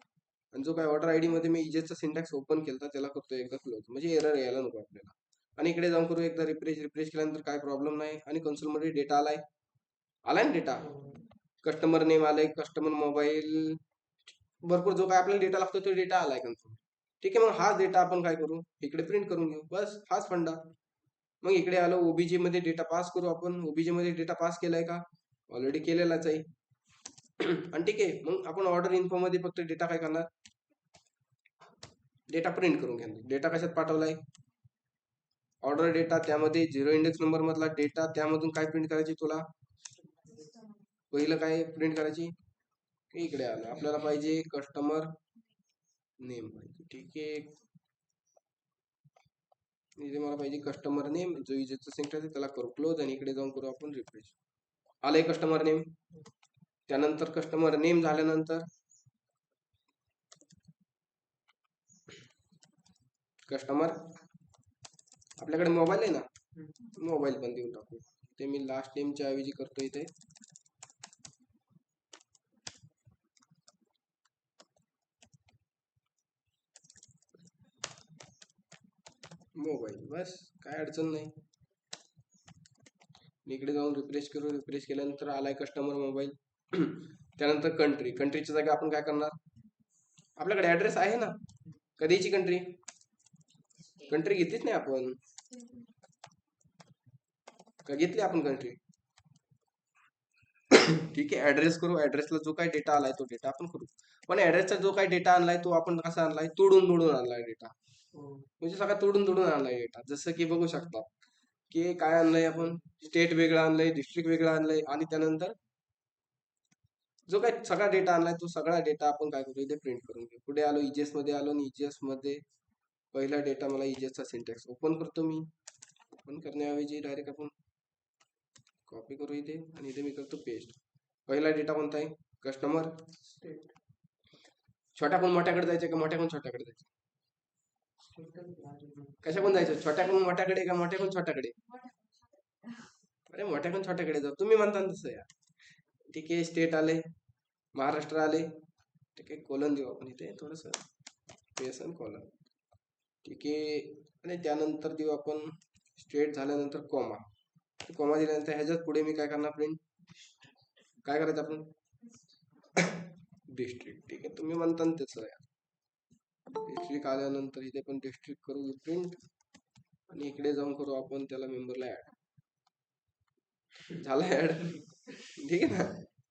आणि जो काय ऑर्डर आयडी मध्ये मी इजेसचा सिंटॅक्स ओपन केला त्याला करतो एकदा क्लोज, म्हणजे एरर यायला नको आपल्याला. आणि इकडे जाऊन करू एकदा रिफ्रेश केल्यानंतर काय प्रॉब्लेम नाही. आणि कन्सोल मध्ये डेटा आलाय ना डेटा. कस्टमर नेम आलाय, कस्टमर मोबाईल, भरपूर जो काय आपल्याला डेटा लागतो तो डेटा आलाय कन्सोल. ठीक आहे. मग हाच डेटा आपण काय करू इकडे प्रिंट करून घेऊ. बस हाच फंडा. मग इकडे आलो ओबीजी मध्ये डेटा पास करू आपण. ओबीजी मध्ये डेटा पास केलाय का? ऑलरेडी केलेलाच आहे. आणि ठीक आहे. मग आपण ऑर्डर इन्फो मध्ये फक्त डेटा काय करणार? डेटा प्रिंट करून घेणार. डेटा कशात पाठवलाय? Order data. त्यामध्ये 0 इंडेक्स नंबर मधला डेटा. त्यामधून काय प्रिंट करायची तुला? पहिलं काय प्रिंट करायची? इकडे आलं आपल्याला पाहिजे कस्टमर नेम पाहिजे. ठीक आहे. इथे मला पाहिजे कस्टमर नेम. जो इजेचा सिंटॅक्स आहे त्याला करू क्लोज. आणि इकडे जाऊन करू आपण रिफ्रेश. आलंय कस्टमर नेम. त्यानंतर कस्टमर नेम झाल्यानंतर कस्टमर आपल्याकडे मोबाईल आहे ना, मोबाईल पण देऊन टाकू. ते मी लास्ट नेमच्या ऐवजी करतो इथे मोबाईल. बस काय अडचण नाही. इकडे जाऊन रिफ्रेश करू. रिफ्रेश केल्यानंतर आलाय कस्टमर मोबाईल. त्यानंतर कंट्री. कंट्रीच्या जागी आपण काय करणार? आपल्याकडे ऍड्रेस आहे ना. कधीची कंट्री? कंट्री घेतलीच नाही आपण का? घेतली आपण कंट्री. ठीक आहे. ऍड्रेस करू. ऍड्रेसला जो काही डेटा आलाय तो डेटा आपण करू. पण ऍड्रेसचा जो काही डेटा आणलाय तो आपण कसा आणलाय? तोडून आणलाय डेटा. म्हणजे सगळा तोडून आणलाय डेटा. जसं की बघू शकता की काय आणलंय आपण? स्टेट वेगळं आणलंय, डिस्ट्रिक्ट वेगळं आणलंय. आणि त्यानंतर जो काही सगळा डेटा आणलाय तो सगळा डेटा आपण काय करू? इथे प्रिंट करून घेऊ. पुढे आलो इजेस मध्ये आलो. आणि इजेस मध्ये पहिला डेटा मला इजेसचा सिंटॅक्स ओपन करतो मी. ओपन करण्याऐवजी डायरेक्ट आपण कॉपी करू इथे. आणि इथे मी करतो पेस्ट. पहिला डेटा कोणता आहे? कस्टमर. छोट्याकडून मोठ्याकडे जायचं का मोठ्याकडून छोट्याकडे जायचं? कशाकडून जायचं? छोट्याकडून मोठ्याकडे का मोठ्याकडून छोट्याकडे? अरे मोठ्याकडून छोट्याकडे जाऊ. तुम्ही म्हणता तसं या. ठीक आहे. स्टेट आले, महाराष्ट्र आले. ठीक आहे. कोलन देऊ आपण इथे थोडस स्पेस आणि कॉलन. ठीक आहे. आणि त्यानंतर देऊ आपण स्टेट झाल्यानंतर कॉमा. कॉमा दिल्यानंतर ह्याच्यात पुढे मी काय करणार? प्रिंट काय करायचं आपण? डिस्ट्रिक्ट. ठीक आहे, तुम्ही म्हणता ना त्याचं आहे. डिस्ट्रिक्ट आल्यानंतर इथे पण डिस्ट्रिक्ट करू प्रिंट आणि इकडे जाऊन करू आपण त्याला मेंबरला ऍड. झाला ऍड. ठीक आहे ना.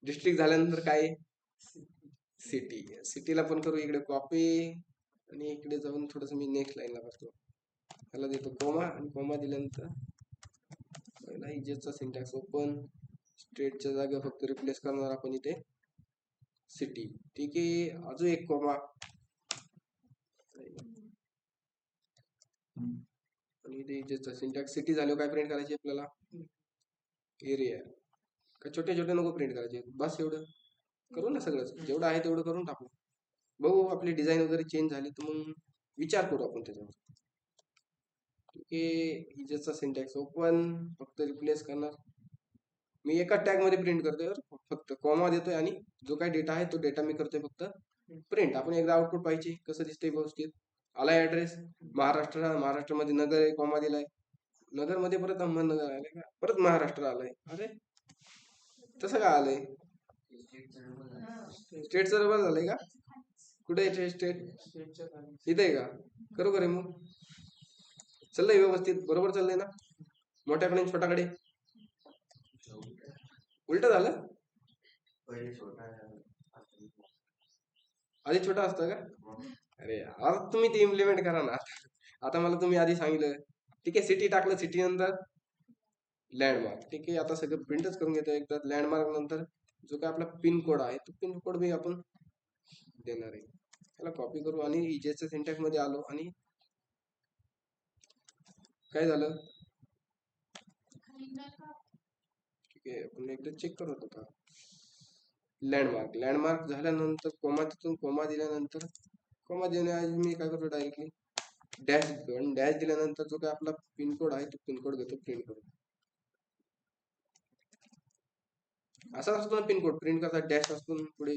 डिस्ट्रिक्ट झाल्यानंतर काय? सिटी. सिटीला पण करू इकडे कॉपी आणि इकडे जाऊन थोडस मी नेक्स्ट लाईनला करतो. त्याला देतो कोमा आणि कोमा दिल्यानंतर पहिला इजेसचा सिंटॅक्स ओपन. स्टेटच्या जागा फक्त रिप्लेस करणार आपण इथे सिटी. ठीक आहे, अजून एक कोमा आणि इथे इजेसचा सिंटॅक्स सिटी झाल्यावर काय प्रिंट करायचे आपल्याला? एरिया. का छोटे छोटे नको प्रिंट करायचे, बस एवढं करू ना. सगळंच जेवढं आहे तेवढं करून टाकू. बघू आपली डिझाईन वगैरे चेंज झाली तर मग विचार करू आपण त्याच्यावर. ठीक आहे, इजेसचा सिंटॅक्स ओपन, फक्त रिप्लेस करणार. मी एका टॅग मध्ये प्रिंट करतोय, फक्त कॉमा देतोय आणि जो काही डेटा आहे तो डेटा मी करतोय फक्त प्रिंट. आपण एकदा आउटपुट पाहिजे कसं दिसतंय व्यवस्थित. आलाय ऍड्रेस महाराष्ट्रामध्ये नगर आहे, कॉमा दिलाय. नगर मध्ये परत अहमदनगर आलंय का, परत महाराष्ट्र आलंय. अरे तसं का आलंय? स्टेट सर्वर झालंय का? कुठे आहे स्टेट? इथे आहे का? करू का रिमूव्ह? चाललंय व्यवस्थित, बरोबर चाललंय ना? मोठ्याकडे छोट्याकडे उलट झालं. आधी छोटा असतं का? अरे यार तुम्ही ते इम्प्लिमेंट करा ना. आता मला तुम्ही आधी सांगितलं. ठीक आहे, सिटी टाकलं, सिटी नंतर लँडमार्क. ठीक आहे, आता सगळं प्रिंटच करून घेतो एकदा. लँडमार्क नंतर जो काय आपला पिन कोड आहे तो पिन कोड बी आपण देणार आहे. त्याला कॉपी करू आणि इजेसच्या सिंटॅक्स मध्ये आलो आणि काय झालं? ठीक आहे, आपण एकदा चेक करत होता. लँडमार्क झाल्यानंतर कोमा, तिथून कोमा दिल्यानंतर कोमा देण्याऐवजी मी काय करतो डायरेक्टली डॅश देतो आणि डॅश दिल्यानंतर जो काय आपला पिनकोड आहे तो पिनकोड घेतो प्रिंट करून. असा असतो ना पिनकोड प्रिंट करता, डॅश असतो ना पुढे.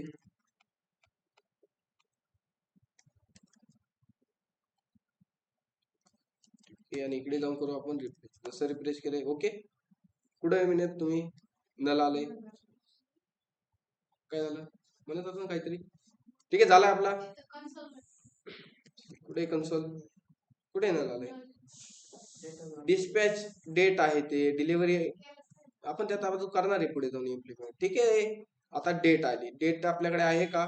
आणि इकडे जाऊन करू आपण रिफ्रेश. जसं रिफ्रेश केलंय ओके. कुठे मिनिट तुम्ही नल आले काय झालं म्हणत होतं ना काहीतरी. ठीक आहे, झाला आपला. कुठे कन्सोल, कुठे नल आले? डिस्पॅच डेट आहे ते डिलिव्हरी आपण त्यात अजून करणार आहे पुढे जाऊन इम्प्लिमेंट. ठीक आहे, आता डेट आली. डेट आपल्याकडे आहे का?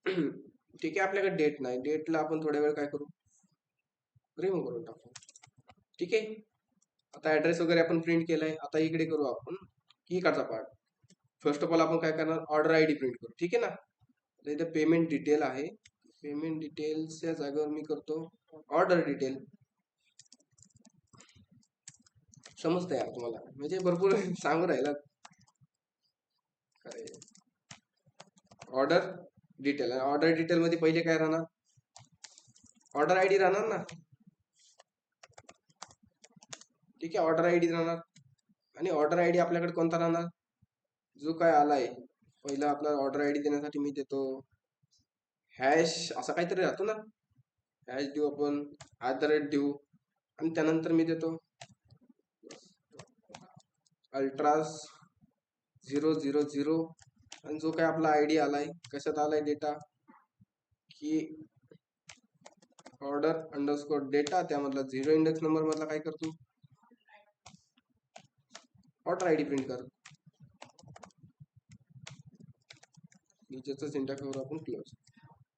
ठीक आहे, आपल्याकडे डेट नाही. डेटला आपण थोड्या वेळ काय करू, रिमूव्ह करून टाकू. ठीक आहे, आता ऍड्रेस वगैरे आपण प्रिंट केलाय. आता इकडे करू आपण की इकडचा पार्ट. फर्स्ट ऑफ ऑल आपण काय करणार, ऑर्डर आयडी प्रिंट करू. ठीक आहे ना. इथे पेमेंट डिटेल आहे. पेमेंट डिटेल्सच्या जागेवर मी करतो ऑर्डर डिटेल. समजतंय यार तुम्हाला, म्हणजे भरपूर सांगू राहिला. Order detail. ऑर्डर डिटेल मध्ये पहिले काय राहणार, ऑर्डर आयडी राहणार ना. ठीक आहे, ऑर्डर आयडी राहणार आणि ऑर्डर आयडी आपल्याकडे कोणता राहणार, जो काय आलाय. पहिला आपला ऑर्डर आयडी देण्यासाठी मी देतो हॅश, असा काहीतरी राहतो ना. हॅश देऊ आपण, @ देऊ आणि त्यानंतर मी देतो अल्ट्रास 000 आणि जो काय आपला आयडी आलाय, कशात आलाय डेटा की ऑर्डर अंडरस्कोर डेटा, त्यामधला 0 इंडेक्स नंबर मधला काय करतो ऑर्डर आयडी प्रिंट कर. नीचेचा सिंटॅक्स वर आपण क्लोज.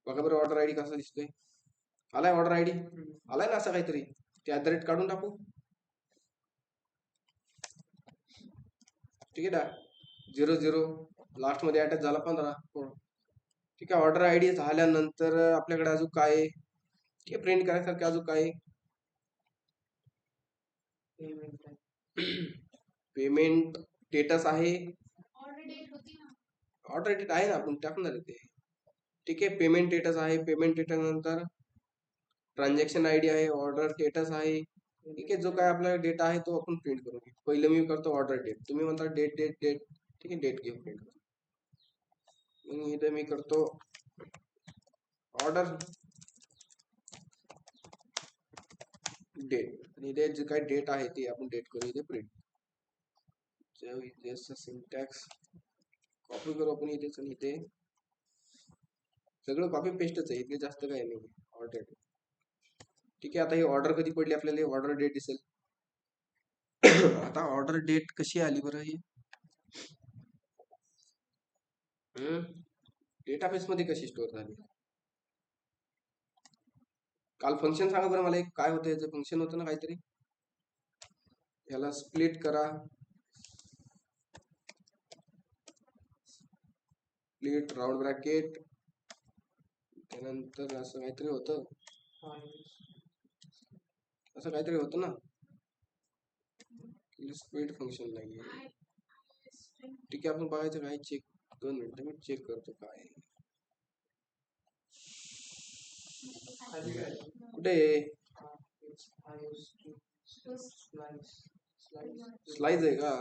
बघा बरं ऑर्डर आयडी कसा दिसतोय. आलाय ऑर्डर आयडी, आलाय ना असं काहीतरी. ते @ काढून टाकू. ठीक आहे ना, 00 लास्ट मध्ये अटॅच झाला 15. ठीक आहे, ऑर्डर आयडी झाल्यानंतर आपल्याकडे अजून काय आहे, ठीक आहे, प्रिंट करायसारखं अजून काय आहे, पेमेंट स्टेटस आहे. ऑर्डर डेट आहे ना, आपण टाकणार ते. ठीक आहे, पेमेंट स्टेटस आहे. पेमेंट स्टेटस नंतर ट्रान्झॅक्शन आयडी आहे, ऑर्डर स्टेटस आहे. ठीक आहे, जो काय आपला डेटा आहे तो आपण प्रिंट करू. पहिलं मी करतो ऑर्डर डेट. तुम्ही म्हणता डेट डेट डेट. ठीक आहे, डेट घेऊ प्रिंट करू. इथे मी करतो ऑर्डर डेट आणि इथे जे काही डेट आहे ते आपण डेट करू इथे प्रिंट. जस्ट सिंटॅक्स कॉपी करू आपण इथेच आणि इथे सगळं कॉपी पेस्टच आहे, इथे जास्त काही नाही ऑर्डर. ठीक आहे, आता ही ऑर्डर कधी पडली आपल्याला ऑर्डर डेट दिसेल. आता ऑर्डर डेट कशी आली बरं ही डेटाबेस मध्ये कशी स्टोअर झाली. काल फंक्शन सांगा बरं मला एक, काय होतं याचं फंक्शन होतं ना काहीतरी, याला स्प्लिट करा, स्प्लिट राऊंड ब्रॅकेट, त्यानंतर असं काहीतरी होतं, असं काहीतरी होतं ना, स्प्लिट फंक्शन नाहीये. ठीक आहे, आपण बघायचं काय, चेक 2 मिनिटं मी चेक करतो काय कुठे स्लाइड आहे का.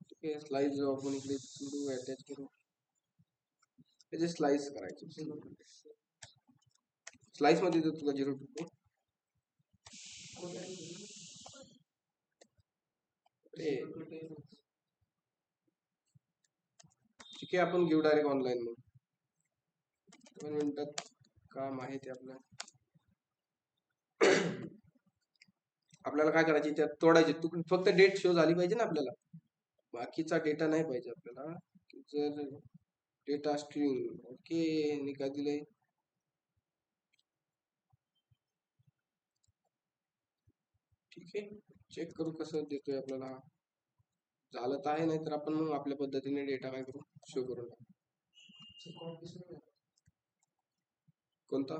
ठीक आहे, स्लाइड जो आपण इकडे सुरू अटॅच करू, त्याचे स्लाइस करायचे. स्लाइस मध्ये देतो तुला 0 to 2. ठीक आहे, आपण घेऊ डायरेक्ट ऑनलाईन. मग 2 मिनिटात काम आहे ते आपलं. आपल्याला काय करायचे, त्यात तोडायचे, तू फक्त डेट शो झाली पाहिजे ना आपल्याला, बाकीचा डेटा नाही पाहिजे आपल्याला. जर डेटा स्ट्रिंग ओके निकाल दिले, ठीक आहे, चेक करू कसं देतोय आपल्याला. झालं तर आहे, नाही तर आपण मग आपल्या पद्धतीने डेटा काय करू, शो करून टाकू. कोणता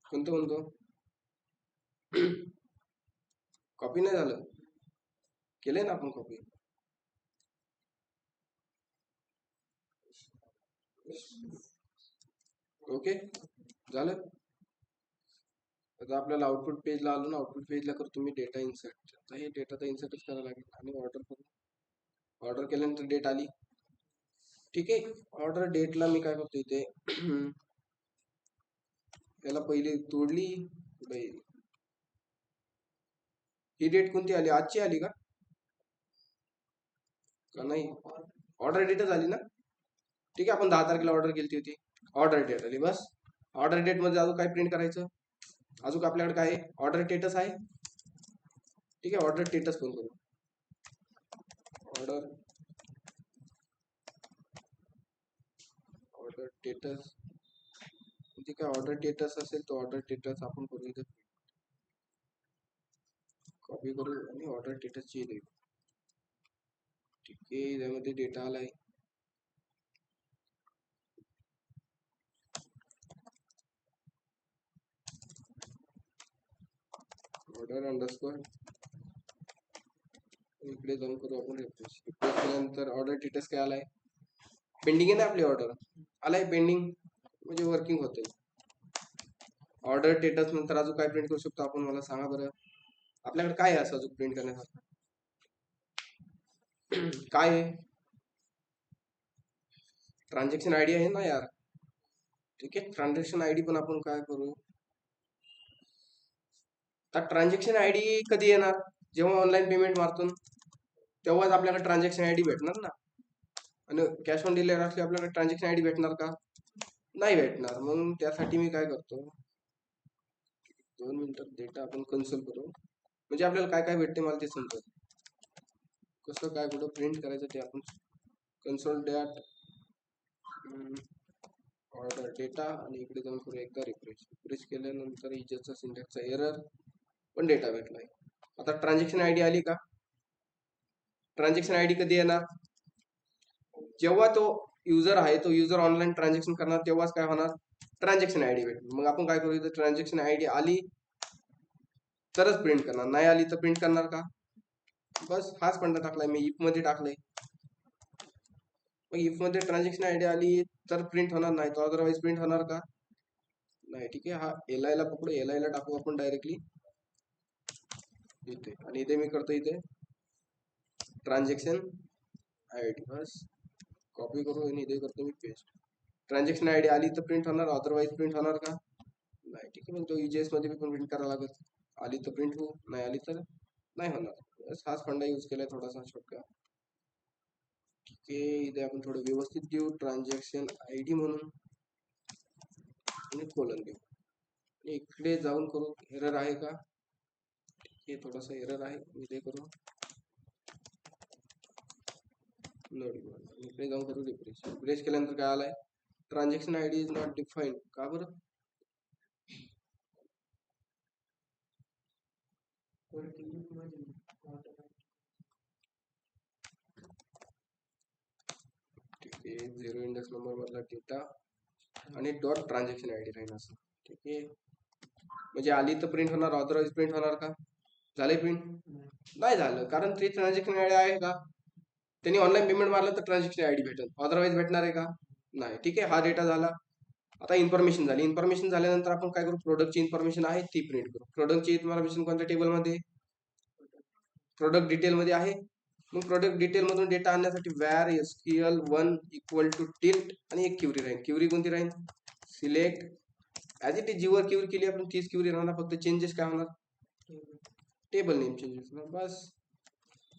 कोणतं म्हणतो, कॉपी नाही झालं, केलंय ना आपण कॉपी. ओके झालं. आता आपल्याला आउटपुट पेजला आलो ना, आउटपुट पेजला करतो मी डेटा इन्सर्ट. आता हे डेटा तर इन्सर्टच करायला लागेल आणि ऑर्डर करू. ऑर्डर केल्यानंतर डेट आली. ठीक आहे, ऑर्डर डेटला मी काय करतो इथे याला पहिली तोडली, ही डेट कोणती आली, आजची आली का नाही, ऑर्डर डेटच आली ना. ठीक आहे, आपण 10 तारखेला ऑर्डर केली होती, ऑर्डर डेट आली बस. ऑर्डर डेट मध्ये अजून काय प्रिंट करायचं, अजून आपल्याकडे काय ऑर्डर स्टेटस आहे. ठीक आहे, ऑर्डर स्टेटस पण करू, ऑर्डर स्टेटस. ठीक आहे, ऑर्डर स्टेटस असेल तो ऑर्डर स्टेटस आपण करू, इथे कॉपी करू आणि ऑर्डर स्टेटसची देऊ. ठीक आहे, त्यामध्ये डेटा आलाय. ऑर्डर अंडरस्कोर, इकडे जाऊन करू आपण रिफ्रेश. रिफ्रेश केल्यानंतर ऑर्डर स्टेटस काय आलाय, पेंडिंग आहे ना आपली ऑर्डर, आलाय पेंडिंग म्हणजे वर्किंग होते. ऑर्डर स्टेटस नंतर अजून काय प्रिंट करू शकतो आपण, मला सांगा बरं, आपल्याकडे काय आहे असं अजून प्रिंट करण्यासारखं, काय आहे, ट्रान्झॅक्शन आयडी आहे ना यार. ठीक आहे, ट्रान्झॅक्शन आयडी पण आपण काय करू, तर ट्रान्झॅक्शन आयडी कधी येणार, जेव्हा ऑनलाईन पेमेंट मारतो तेव्हाच आपल्याला ट्रान्झॅक्शन आयडी भेटणार ना. आणि कॅश ऑन डिलिव्हरी असली आपल्याला ट्रान्झॅक्शन आयडी भेटणार का, नाही भेटणार. मग त्यासाठी मी काय करतो, 2 मिनिटात डेटा आपण कन्सोल करू, म्हणजे आपल्याला काय काय भेटते मला ते समजत, कसं काय कुठं प्रिंट करायचं ते आपण कन्सोल डॅट ऑर्डर डेटा आणि इकडे जाऊन करू एकदा रिफ्रेश केल्यानंतर इजेचा सिंटॅक्सचा एरर पण डेटा भेटलाय. आता ट्रान्झॅक्शन आयडी आली का, ट्रान्झॅक्शन आयडी कधी येणार, जेव्हा तो युजर आहे तो युजर ऑनलाईन ट्रान्झॅक्शन करणार तेव्हाच काय होणार, ट्रान्झॅक्शन आयडी भेटणार. मग आपण काय करू, इथं ट्रान्झॅक्शन आयडी आली तरच प्रिंट करणार, नाही आली तर प्रिंट करणार का, बस हाच फंडा टाकलाय मी, इफ मध्ये टाकलाय. मग इफ मध्ये ट्रान्झॅक्शन आयडी आली तर प्रिंट होणार, नाही तर अदरवाईज प्रिंट होणार का नाही. ठीक आहे, हा एल ला पकडू, एल ला टाकू आपण डायरेक्टली इथे, आणि इथे मी करतो इथे ट्रान्झॅक्शन आयडी, बस कॉपी करू आणि इथे करतो मी पेस्ट. ट्रान्झॅक्शन आयडी आली तर प्रिंट होणार, अदरवाईज प्रिंट होणार का नाही. ठीक आहे, मग तो EJS मध्ये पण प्रिंट करावा लागत. आली तर प्रिंट होऊ, नाही आली तर नाही होणार. बस हाच फंडा यूज केलाय थोडासा छोटा. ठीक आहे, इथे आपण थोडं व्यवस्थित देऊ ट्रान्झॅक्शन आयडी म्हणून आणि कोलन देऊ. आणि इकडे जाऊन करू, एरर आहे का, हे थोडासा एरर आहे, इथे करू इकडे जाऊन करू रिफ्रेश केल्यानंतर काय आलाय, transaction ID is not defined. का बरं, ठीक आहे, 0 इंडेक्स नंबर मधला डेटा आणि डॉट ट्रान्झॅक्शन आयडी राहील असं. ठीक आहे, म्हणजे आली तर प्रिंट होणार, ऑथराईज प्रिंट होणार का, झाले प्रिंट नाही झालं, कारण ते ट्रान्झॅक्शन आयडी आहे का, त्यांनी ऑनलाईन पेमेंट मारलं तर ट्रान्झॅक्शन आयडी भेटेल, अदरवाईज भेटणार आहे का नाही. ठीक आहे, हा डेटा झाला. आता इन्फॉर्मेशन झाली, इन्फॉर्मेशन झाल्यानंतर आपण काय करू, प्रोडक्टची इन्फॉर्मेशन आहे ती प्रिंट करू. प्रोडक्टची इन्फॉर्मेशन कोणत्या टेबलमध्ये, प्रोडक्ट डिटेल मध्ये आहे. मग प्रोडक्ट डिटेल मधून डेटा आणण्यासाठी where SQL1 equal to tilt आणि एक क्युरी राहील. क्युरी कोणती राहील, सिलेक्ट ॲज इट इज, जीवर क्युरी केली आपण तीच क्युरी राहणार, फक्त चेंजेस काय होणार, टेबल नेम चेंजेस होणार बस.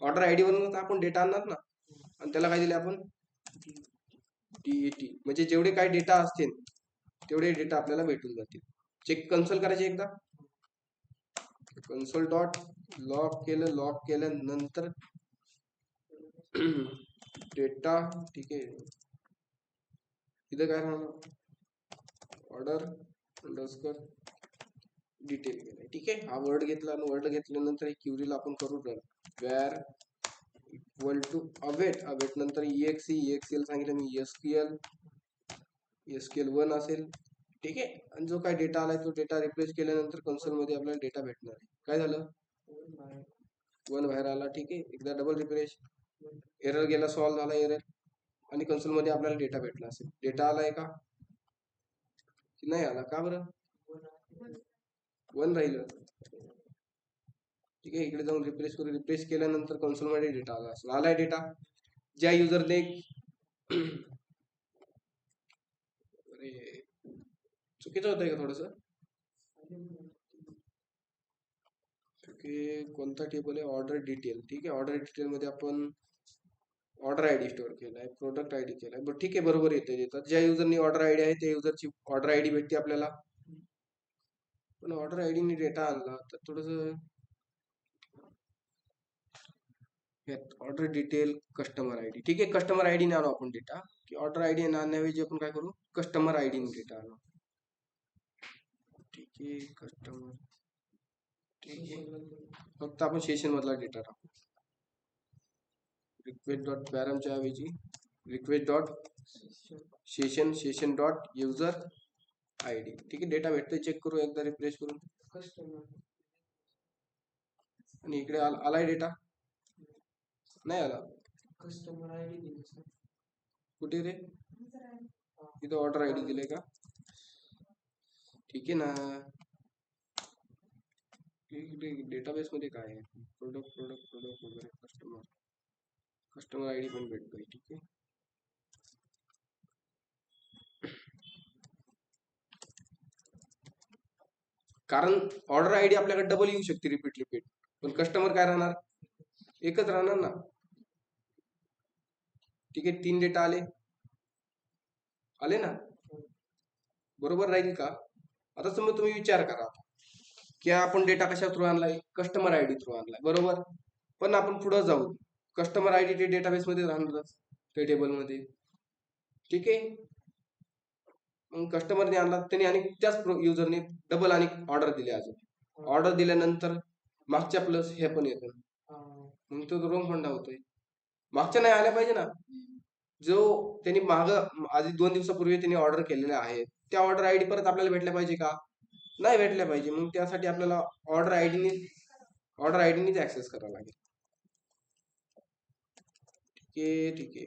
ऑर्डर आयडी वरून आपण डेटा आणणार ना, आणि त्याला काय दिले आपण DAT, म्हणजे जेवढे काय डेटा असतील तेवढे डेटा आपल्याला भेटून जातील. चेक कन्सोल करायचे एकदा, कन्सोल डॉट लॉग केल्यानंतर डेटा. ठीक आहे, इथं काय राहणार, ऑर्डर अंडरस्कोर डिटेल केलं. ठीक आहे, हा वर्ड घेतला आणि वर्ड घेतल्यानंतर क्युरीला आपण करू run, where equal to await, await नंतर EXL सांगितलं मी, SQL1 असेल. ठीक आहे, आणि जो काय डेटा आलाय तो डेटा रिप्लेस केल्यानंतर कन्सोल मध्ये आपल्याला डेटा भेटणार आहे. काय झालं, 1 बाहेर आला. ठीक आहे, एकदा डबल रिफ्रेश, एरर गेला, सॉल्व्ह झाला एरर, आणि कन्सोल मध्ये आपल्याला डेटा भेटला असेल. डेटा आलाय का की नाही आला, का बरं 1 राहिलं. ठीक आहे, इकडे जाऊन रिफ्रेश करू, रिफ्रेश केल्यानंतर कन्सोल मध्ये डेटा आला असेल. आलाय डेटा, ज्या युजरने चुकीचं होतंय का थोडस. कोणता टेबल आहे, ऑर्डर डिटेल. ठीक आहे, ऑर्डर डिटेल मध्ये आपण ऑर्डर आयडी स्टोअर केलाय, प्रोडक्ट आयडी केलाय. बरं ठीक आहे, बरोबर येते येतात, ज्या युजरनी ऑर्डर आयडी आहे त्या युजरची ऑर्डर आयडी भेटते आपल्याला. पण ऑर्डर आयडी ने डेटा आणला तर थोडस, ऑर्डर डिटेल कस्टमर आयडी. ठीक आहे, कस्टमर आयडी ने आणू आपण डेटा, की ऑर्डर आयडी आणण्याऐवजी आपण काय करू, कस्टमर आयडी ने डेटा आणू. ठीक आहे, कस्टमर. ठीक आहे, फक्त आपण सेशन मधला डेटा टाकू. रिक्वेस्ट डॉट पॅरमच्या ऐवजी request dot session dot user ID. ठीक आहे, डेटा भेटतोय, चेक करू एकदा रिफ्रेश करून. आणि इकडे आलाय डेटा, नाही आला, कस्टमर आयडी कुठे रे, इथं ऑर्डर आयडी दिले का. ठीक आहे ना, डेटाबेस मध्ये काय आहे, प्रोडक्ट वगैरे, कस्टमर आयडी पण भेटतोय. ठीक आहे, कारण ऑर्डर आयडी आपल्याकडे डबल येऊ शकते, रिपीट, पण कस्टमर काय राहणार, एकच राहणार ना. ठीक आहे, 3 डेटा आले ना, बरोबर राहील का. आता समजा तुम्ही विचार करा की आपण डेटा कशा थ्रू आणलाय, कस्टमर आयडी थ्रू आणलाय, बरोबर. पण आपण पुढे जाऊ, कस्टमर आयडी ते डेटाबेस मध्ये राहणारच, ते टेबल मध्ये. ठीक आहे, मग कस्टमरने आणला, त्यांनी आणि त्याच युजरने डबल आणि ऑर्डर दिली. अजून ऑर्डर दिल्यानंतर मागच्या प्लस हे पण येतं, मग तो रोंग फंडा होतोय. मागच्या नाही आल्या पाहिजे ना, जो त्यांनी माग आधी 2 दिवसापूर्वी त्यांनी ऑर्डर केलेल्या आहेत त्या ऑर्डर आयडी परत आपल्याला भेटल्या पाहिजे का, नाही भेटल्या पाहिजे. मग त्यासाठी आपल्याला ऑर्डर आयडीनेच ऍक्सेस करावा लागेल. ठीक आहे,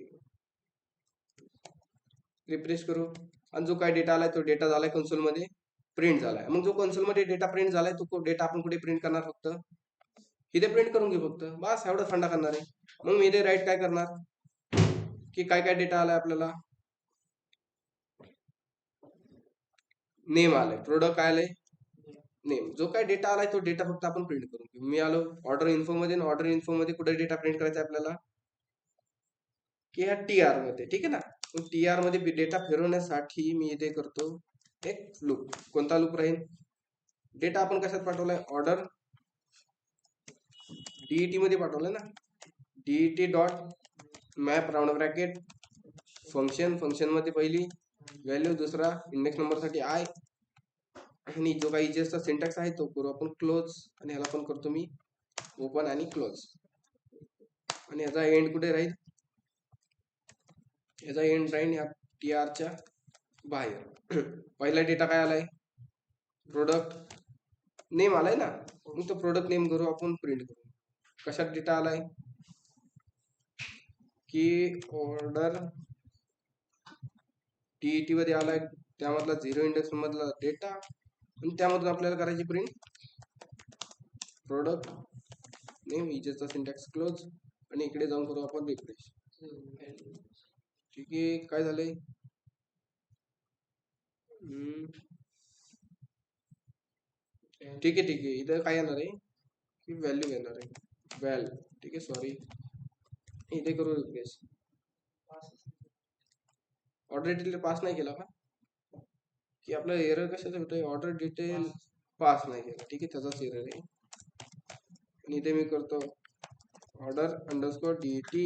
रिफ्रेश करू, आणि जो काय डेटा आलाय तो डेटा झालाय कन्सोल मध्ये प्रिंट झालाय. मग जो कन्सोल मध्ये डेटा प्रिंट झालाय तो डेटा आपण कुठे प्रिंट करणार, फक्त इथे प्रिंट करून घेऊ फक्त, बस एवढं फंडा करणार आहे. मग मी इथे राईट काय करणार की काय काय डेटा आलाय आपल्याला, नेम आलंय, प्रोडक्ट काय आलंय, नेम. जो काय डेटा आलाय तो डेटा फक्त आपण प्रिंट करून घेऊ. मी आलो ऑर्डर इन्फो मध्ये, ऑर्डर इन्फो मध्ये कुठे डेटा प्रिंट करायचा आहे आपल्याला, की ह्या TR मध्ये. ठीक आहे ना. TR मध्ये डेटा फिरवण्यासाठी मी इथे करतो एक लूप. कोणता लूप राहील, डेटा आपण कशात पाठवलाय, ऑर्डर DET मध्ये पाठवलाय ना. DET dot map round bracket function, function मध्ये पहिली व्हॅल्यू, दुसरा इंडेक्स नंबर साठी आय, आणि जो काही इजेसचा सिंटॅक्स आहे तो करू आपण क्लोज, आणि ह्याला पण करतो मी ओपन आणि क्लोज. आणि याचा एंड कुठे राहील, याचा एंड राहील ह्या TR च्या बाहेर. पहिला डेटा काय आलाय, प्रोडक्ट नेम आलाय ना. मग तो प्रोडक्ट नेम करू आपण प्रिंट करू. कशात डेटा आलाय, की ऑर्डर DET मध्ये आलाय, त्यामधला 0 इंडेक्स मधला डेटा, आणि त्यामधून आपल्याला करायची प्रिंट प्रोडक्ट नेम, इजेसचा सिंटॅक्स क्लोज, आणि इकडे जाऊन करू आपण रिफ्रेश. ठीक आहे, काय झालंय, ठीक आहे ठीक आहे. इथं काय येणार आहे, की व्हॅल्यू येणार आहे व्हॅल. ठीक आहे, सॉरी, इथे करू रिफ्रेश. ऑर्डर डिटेल पास नाही केला का, की आपलं एरर कशाचं होतंय, ऑर्डर डिटेल पास नाही केला. ठीक आहे, त्याचाच एरर आहे. आणि इथे मी करतो ऑर्डर अंडरस्कोर DET,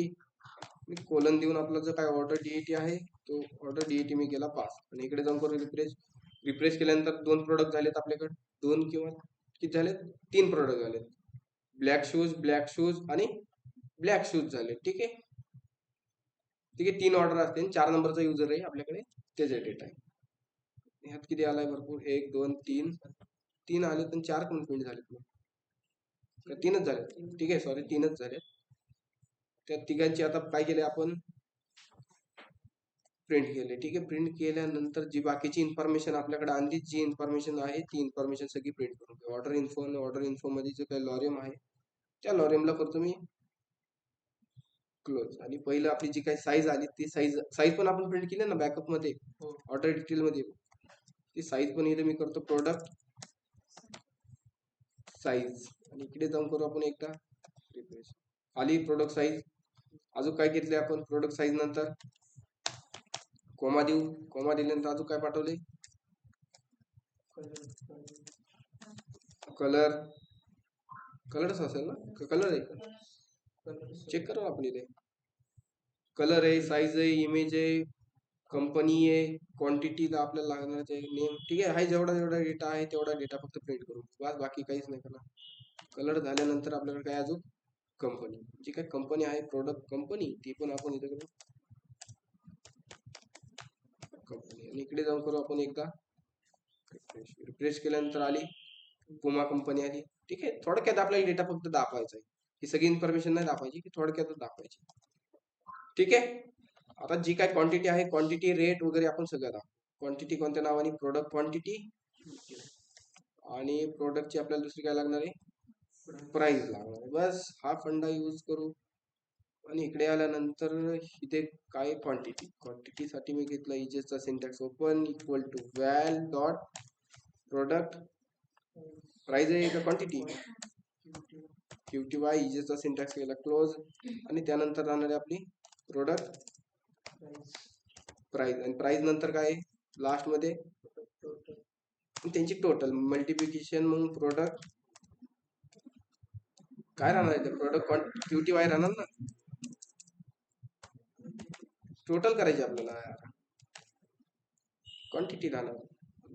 मी कोलन देऊन आपला जो काय ऑर्डर DET आहे तो ऑर्डर DET मी केला पास. आणि इकडे जाऊन करू रिफ्रेश. रिफ्रेश केल्यानंतर 2 प्रोडक्ट झालेत आपल्याकडे, 2 किंवा किती झालेत, 3 प्रोडक्ट झालेत. ब्लॅक शूज आणि ब्लॅक शूज झाले. ठीक आहे ठीक आहे, 3 ऑर्डर असतील, 4 नंबरचा युजर आहे आपल्याकडे, त्याचे डेटा आहे. ह्यात किती आलाय, भरपूर, 1 2 3 3 आले, पण 4 कोण प्रिंट झालेत मग, 3च झाले. ठीक आहे, सॉरी, 3च झाले. त्या तिघांची आता काय केले आपण, प्रिंट केले. ठीक आहे, प्रिंट केल्यानंतर जी बाकीची इन्फॉर्मेशन आपल्याकडे आणली, जी इन्फॉर्मेशन आहे ती इन्फॉर्मेशन सगळी प्रिंट करून घेऊ. ऑर्डर इन्फो मध्ये जे काही लॉरियम आहे त्या लॉरियमला करतो मी क्लोज. आणि पहिलं आपली जी काही साईज आली ती साईज पण आपण प्रिंट केली ना बॅकअप मध्ये, ऑर्डर डिटेल मध्ये, ती साईज पण इथे मी करतो प्रोडक्ट साईज. आणि इकडे जाऊन करू आपण एकदा रिफ्रेश. आली प्रोडक्ट साईज. अजून काय घेतले आपण, प्रोडक्ट साईज नंतर कोमा देऊ, कोमा दिल्यानंतर अजून काय पाठवले, कलर, कलरच असेल ना, कलर आहे, चेक करू आपण इथे. कलर आहे, साईज आहे, इमेज आहे, कंपनी आहे, क्वांटिटी आपल्याला लागणार आहे, नेम. ठीक आहे, जेवढा जेवढा डेटा आहे तेवढा डेटा फक्त प्रिंट करू बस, बाकी काहीच नाही करणार. कलर झाल्यानंतर आपल्याकडे काय अजून, कंपनी, जी काय कंपनी आहे प्रोडक्ट कंपनी, ती पण आपण इथे करू कंपनी. आणि इकडे जाऊन करू आपण एकदा रिफ्रेश केल्यानंतर आली पुमा कंपनी आली. ठीक आहे, थोडक्यात आपल्याला डेटा फक्त दाखवायचा आहे, ही सगळी इन्फॉर्मेशन नाही दाखवायची, की थोडक्यातच दाखवायची. ठीक आहे, आता जी काय क्वांटिटी आहे, क्वांटिटी रेट वगैरे आपण सगळं दाखवू. क्वांटिटी कोणत्या नावाने, प्रोडक्ट क्वांटिटी, आणि प्रोडक्टची आपल्याला दुसरी काय लागणार आहे, प्राइस लागणार आहे. बस हा फंडा यूज करू. आणि इकडे आल्यानंतर इथे काय, क्वांटिटी साठी मी घेतला इजेसचा syntax open equal to val dot product price आहे का क्वांटिटी, QTY, इजेसचा सिंटॅक्स केला क्लोज. आणि त्यानंतर राहणार आहे आपली प्रोडक्ट प्राइस. आणि प्राइस नंतर काय लास्ट मध्ये त्यांची टोटल मल्टिप्लिकेशन, मग प्रोडक्ट काय राहणार आहे, प्रोडक्ट QTY राहणार ना, टोटल करायची आपल्याला, क्वांटिटी राहणार,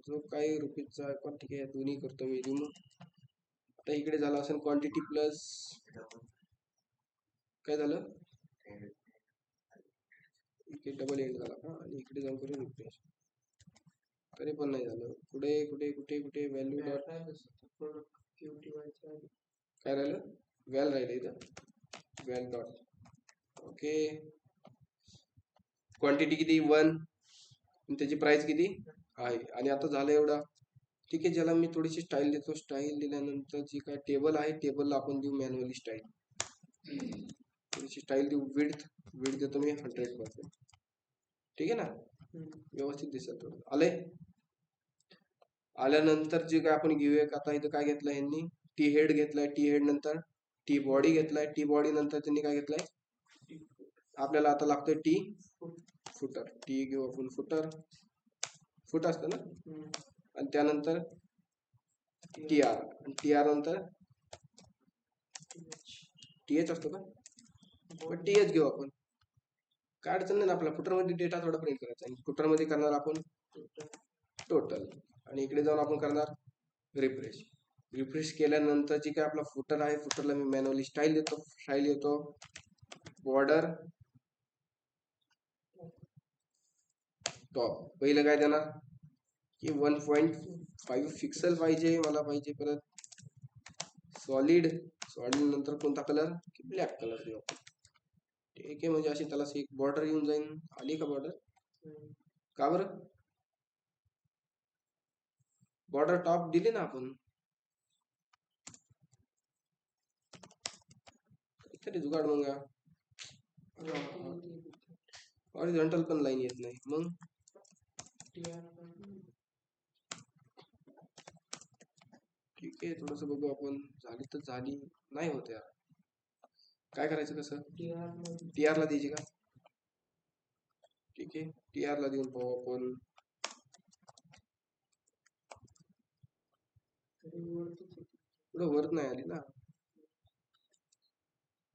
जो काही रुपीजचा क्वांटिटी आहे दोन्ही करतो मी रिमूव्ह. आता इकडे झालं असेल क्वांटिटी प्लस, काय झालं, इकडे डबल एंड झाला का, आणि इकडे जाऊन करू रिफ्रेश, तरी पण नाही झालं. कुठे कुठे कुठे कुठे व्हॅल्यू डॉट काय राहिलं, व्हॅल राहिलं इथं, व्हॅल डॉट ओके. क्वांटिटी किती 1, त्याची प्राइस किती आहे, आणि आता झालं एवढा. ठीक आहे, ज्याला मी थोडीशी स्टाईल देतो. स्टाईल दिल्यानंतर जी काय टेबल आहे टेबलला आपण देऊ मॅन्युअली स्टाईल, थोडीशी स्टाईल देऊ. विड्थ देतो मी 100%. ठीक आहे ना, व्यवस्थित दिसत आले. आल्यानंतर जे काय आपण घेऊया आता इथं काय घेतलं यांनी टी हेड घेतलाय, टी हेड नंतर टी बॉडी घेतलाय, टी बॉडी नंतर त्यांनी काय घेतलाय आपल्याला आता लागतोय टी फुटर, टी घेऊ आपण फुटर, फुट असतं ना, आणि त्यानंतर टी आर, आणि टी आर नंतर टी एच असतो का, पण टी एच घेऊ आपण, काय अडचण नाही ना, आपल्या फुटर मध्ये डेटा थोडा प्रिंट करायचा आणि फुटर मध्ये करणार आपण टोटल, आणि इकडे जाऊन आपण करणार रिफ्रेश. रिफ्रेश केल्यानंतर जी काय आपला फुटर आहे, फुटरला मी मॅन्युअली स्टाईल देतो, स्टाईल येतो बॉर्डर टॉप, पहिलं काय देणार की 1.5 पिक्सल पाहिजे मला, पाहिजे परत सॉलिड, सॉलिड नंतर कोणता कलर की ब्लॅक कलर देऊ आपण. ठीक आहे, म्हणजे अशी त्याला एक बॉर्डर येऊन जाईल. आली का बॉर्डर, का बरं बॉर्डर टॉप दिली ना आपण, तरी जुगाड मग हॉरिझॉन्टल पण लाईन येत नाही मग, ठीक आहे थोडस बघू आपण, झाली तर झाली, नाही होत यार, काय करायचं, कसं टी आर ला द्यायची का, ठीक आहे टी आर ला देऊन पाहू आपण, पुढे वरत नाही आली ना,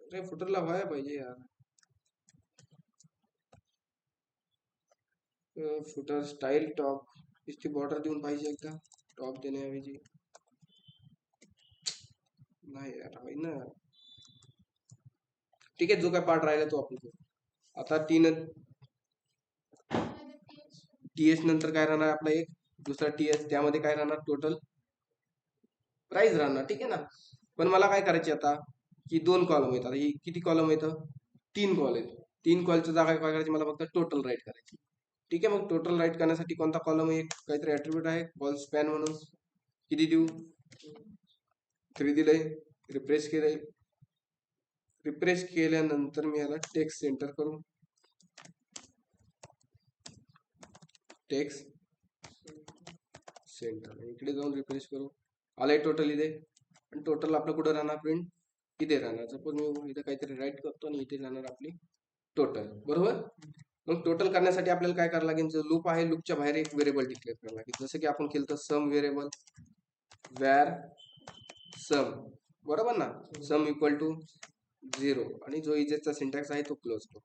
अरे फुटरला व्हायला पाहिजे यार, फुटर स्टाईल टॉप, इसकी बॉर्डर देऊन पाहिजे एकदा, टॉप देण्याऐवजी नाही यार होई ना, ठीक आहे जो काय पार्ट राहिला तो आपण करू. आता टीएस नंतर काय राहणार आपला एक दुसरा टीएस, त्यामध्ये काय राहणार टोटल प्राइस राहणार, ठीक आहे ना. पण मला काय करायचे आता की 2 कॉलम येतात, ही किती कॉलम येतं, 3 कॉल आहेत, 3 कॉलच्या जागा काय करायची मला, फक्त टोटल राईट करायची. ठीक आहे, मग टोटल राईट करण्यासाठी कोणता कॉलम, एक काहीतरी ऍट्रिब्यूट आहे कॉल स्पॅन म्हणून, किती देऊ 3 दिलंय, रिफ्रेश केलंय, रिफ्रेश केल्यानंतर मी याला टेक्स्ट सेंटर करू, टेक्स्ट सेंटर, इकडे जाऊन रिफ्रेश करू, आलाय टोटल इथे, आणि टोटल आपलं कुठं राहणार प्रिंट, इथे राहणार. सपोज मी इथे काहीतरी राईट करतो आणि इथे राहणार आपली टोटल, बरोबर. मग टोटल करण्यासाठी आपल्याला काय करावं लागेल, जो लूप आहे लूपच्या बाहेर एक व्हेरिएबल डिक्लेअर करावं लागेल, जसं की आपण केलं तर सम व्हेरिएबल व्हेअर सम, बरोबर ना, सम इक्वल टू 0, आणि जो इजेसचा सिंटॅक्स आहे तो क्लोज करू,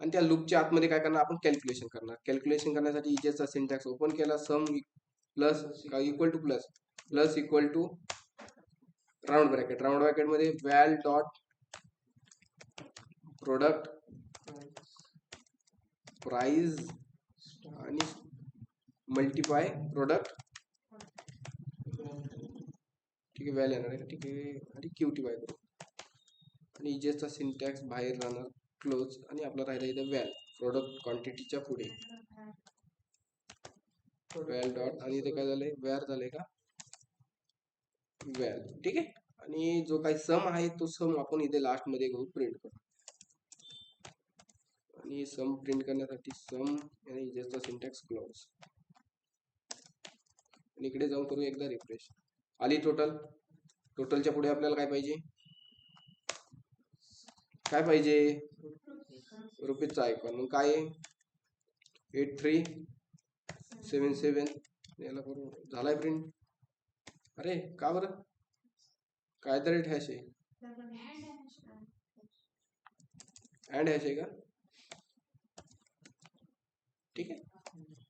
आणि त्या लूपच्या आतमध्ये काय करणार आपण, कॅल्क्युलेशन करणार. कॅल्क्युलेशन करण्यासाठी इजेसचा सिंटॅक्स ओपन केला, sum plus equal to plus, plus equal to round bracket, round bracket मध्ये व्हॅल डॉट प्रोडक्ट प्राइस आणि मल्टिप्लाय प्रोडक्ट, ठीक आहे व्हॅल येणार आहे, ठीक आहे, आणि क्यूटीवाय करू, आणि इजेसचा सिंटॅक्स बाहेर राहणार क्लोज, आणि आपला राहिला इथे व्हॅल प्रोडक्ट क्वांटिटीच्या पुढे व्हॅल डॉट, आणि इथे काय झालंय व्हॅर झालंय का व्हॅल, ठीक आहे. आणि जो काही सम आहे तो सम आपण इथे लास्ट मध्ये घेऊ, प्रिंट करू, आणि सम प्रिंट करण्यासाठी सम आणि इजेसचा सिंटॅक्स क्लोज, आणि इकडे जाऊन करू एकदा रिफ्रेश, आली टोटल. टोटलच्या पुढे आपल्याला काय पाहिजे, काय पाहिजे रुपीजचा आयकॉन, मग काय 8377 याला करू, झालाय प्रिंट, अरे का बरं काहीतरी हॅश आहे, अँड हॅश आहे का, ठीक आहे.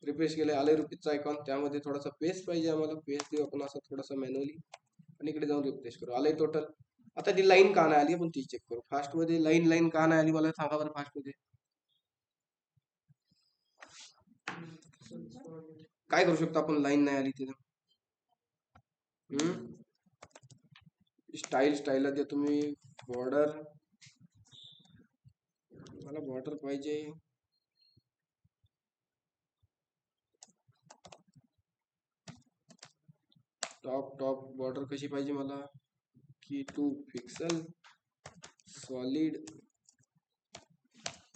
रिफ्रेश केले, आले रुपीजचा आयकॉन, त्यामध्ये थोडासा पेस्ट पाहिजे आम्हाला, पेस्ट देऊ आपण असं थोडासा मॅन्युअली, आणि इकडे जाऊन रिफ्रेश करू, आलंय टोटल. आता ती लाईन का नाही आली आपण ती चेक करू, फास्ट मध्ये लाईन का नाही आली मला सांगा बरं, फास्ट मध्ये काय करू शकतो आपण, लाईन नाही आली तिथं, स्टाईलला देतो मी बॉर्डर, मला बॉर्डर पाहिजे, टॉप बॉर्डर कशी पाहिजे मला की 2 पिक्सल सॉलिड,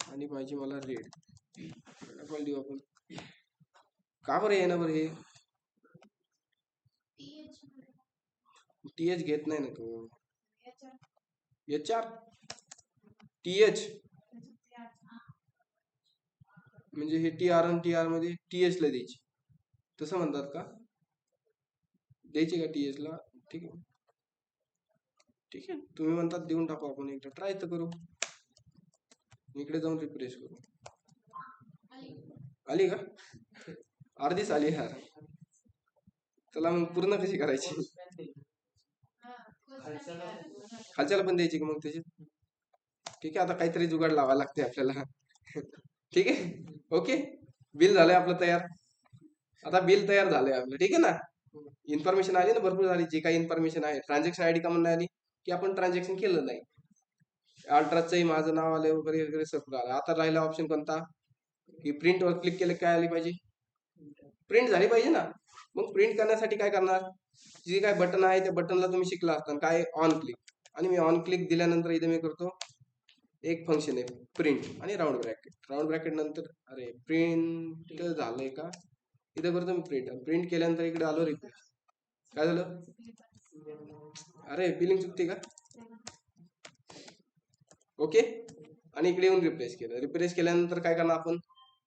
आणि पाहिजे मला रेड, आपण देऊ आपण, का बरं येणार बरं हे, TH घेत नाही ना तू. HR TH म्हणजे हे TR आणि TR मध्ये TH ला द्यायची, तसं म्हणतात का? द्यायची का TH ला? ठीक आहे ठीक आहे, तुम्ही म्हणतात देऊन टाकू, आपण एकदा ट्राय तर करू. इकडे जाऊन रिफ्रेश करू. आली का? अर्धीच आली यार. चला मग पूर्ण कशी करायची? खालच्याला पण द्यायची का मग त्याची? ठीक आहे, आता काहीतरी जुगाड लावायला लागते आपल्याला. ठीक आहे, ओके. बिल झालंय आपलं तयार. आता बिल तयार झालंय आपलं, ठीक आहे ना. इन्फॉर्मेशन आली ना, भरपूर झाली. जी काही इन्फॉर्मेशन आहे, ट्रान्झॅक्शन आयडी का म्हणून आली की आपण ट्रान्झॅक्शन केलं नाही. अल्ट्राचंही माझं नाव आलं वगैरे वगैरे सगळं आलं. आता राहिला ऑप्शन कोणता की प्रिंट वर क्लिक केलं काय आली पाहिजे? प्रिंट झाली पाहिजे ना. मग प्रिंट करण्यासाठी काय करणार? जे काय बटन आहे त्या बटनला तुम्ही शिकला असता काय, ऑन क्लिक. आणि मी ऑन क्लिक दिल्यानंतर इथे मी करतो एक फंक्शन आहे प्रिंट आणि राऊंड ब्रॅकेट. राऊंड ब्रॅकेट नंतर अरे प्रिंट झालंय का, इथे करतो मी प्रिंट. प्रिंट केल्यानंतर इकडे आलो रिफ्रेश. काय झालं? अरे बिलिंग चुकते का? ओके. आणि इकडे येऊन रिफ्रेश केलं. रिफ्रेश केल्यानंतर काय करणार आपण?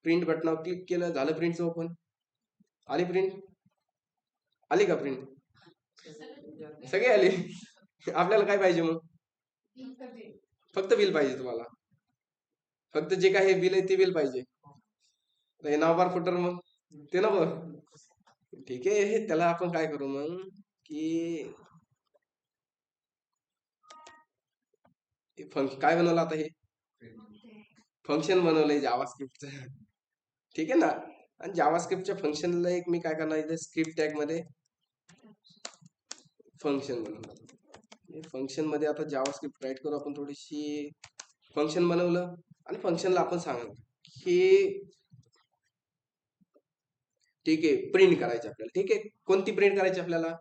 प्रिंट बटनावर क्लिक केलं, झालं प्रिंटचं ओपन. आली प्रिंट? आली का प्रिंट? सगळे आली. आपल्याला काय पाहिजे मग? फक्त बिल पाहिजे तुम्हाला. फक्त जे काय हे बिल आहे ते बिल पाहिजे. हे नाव बार फुटर मग ते नको. ठीक आहे, त्याला आपण काय करू मग की काय बनवलं आता? हे फंक्शन बनवलंय जावास्क्रिप्टचं. ठीक आहे ना. आणि जावास्क्रिप्टच्या फंक्शनला एक मी काय करणार इथे स्क्रिप्ट टॅग मध्ये फंक्शन बनवलं. फंक्शन मध्ये आता जावास्क्रिप्ट राईट करू आपण थोडीशी. फंक्शन बनवलं आणि फंक्शनला आपण सांगणार की ठीक आहे प्रिंट करायची आपल्याला. ठीक आहे, कोणती प्रिंट करायची आपल्याला?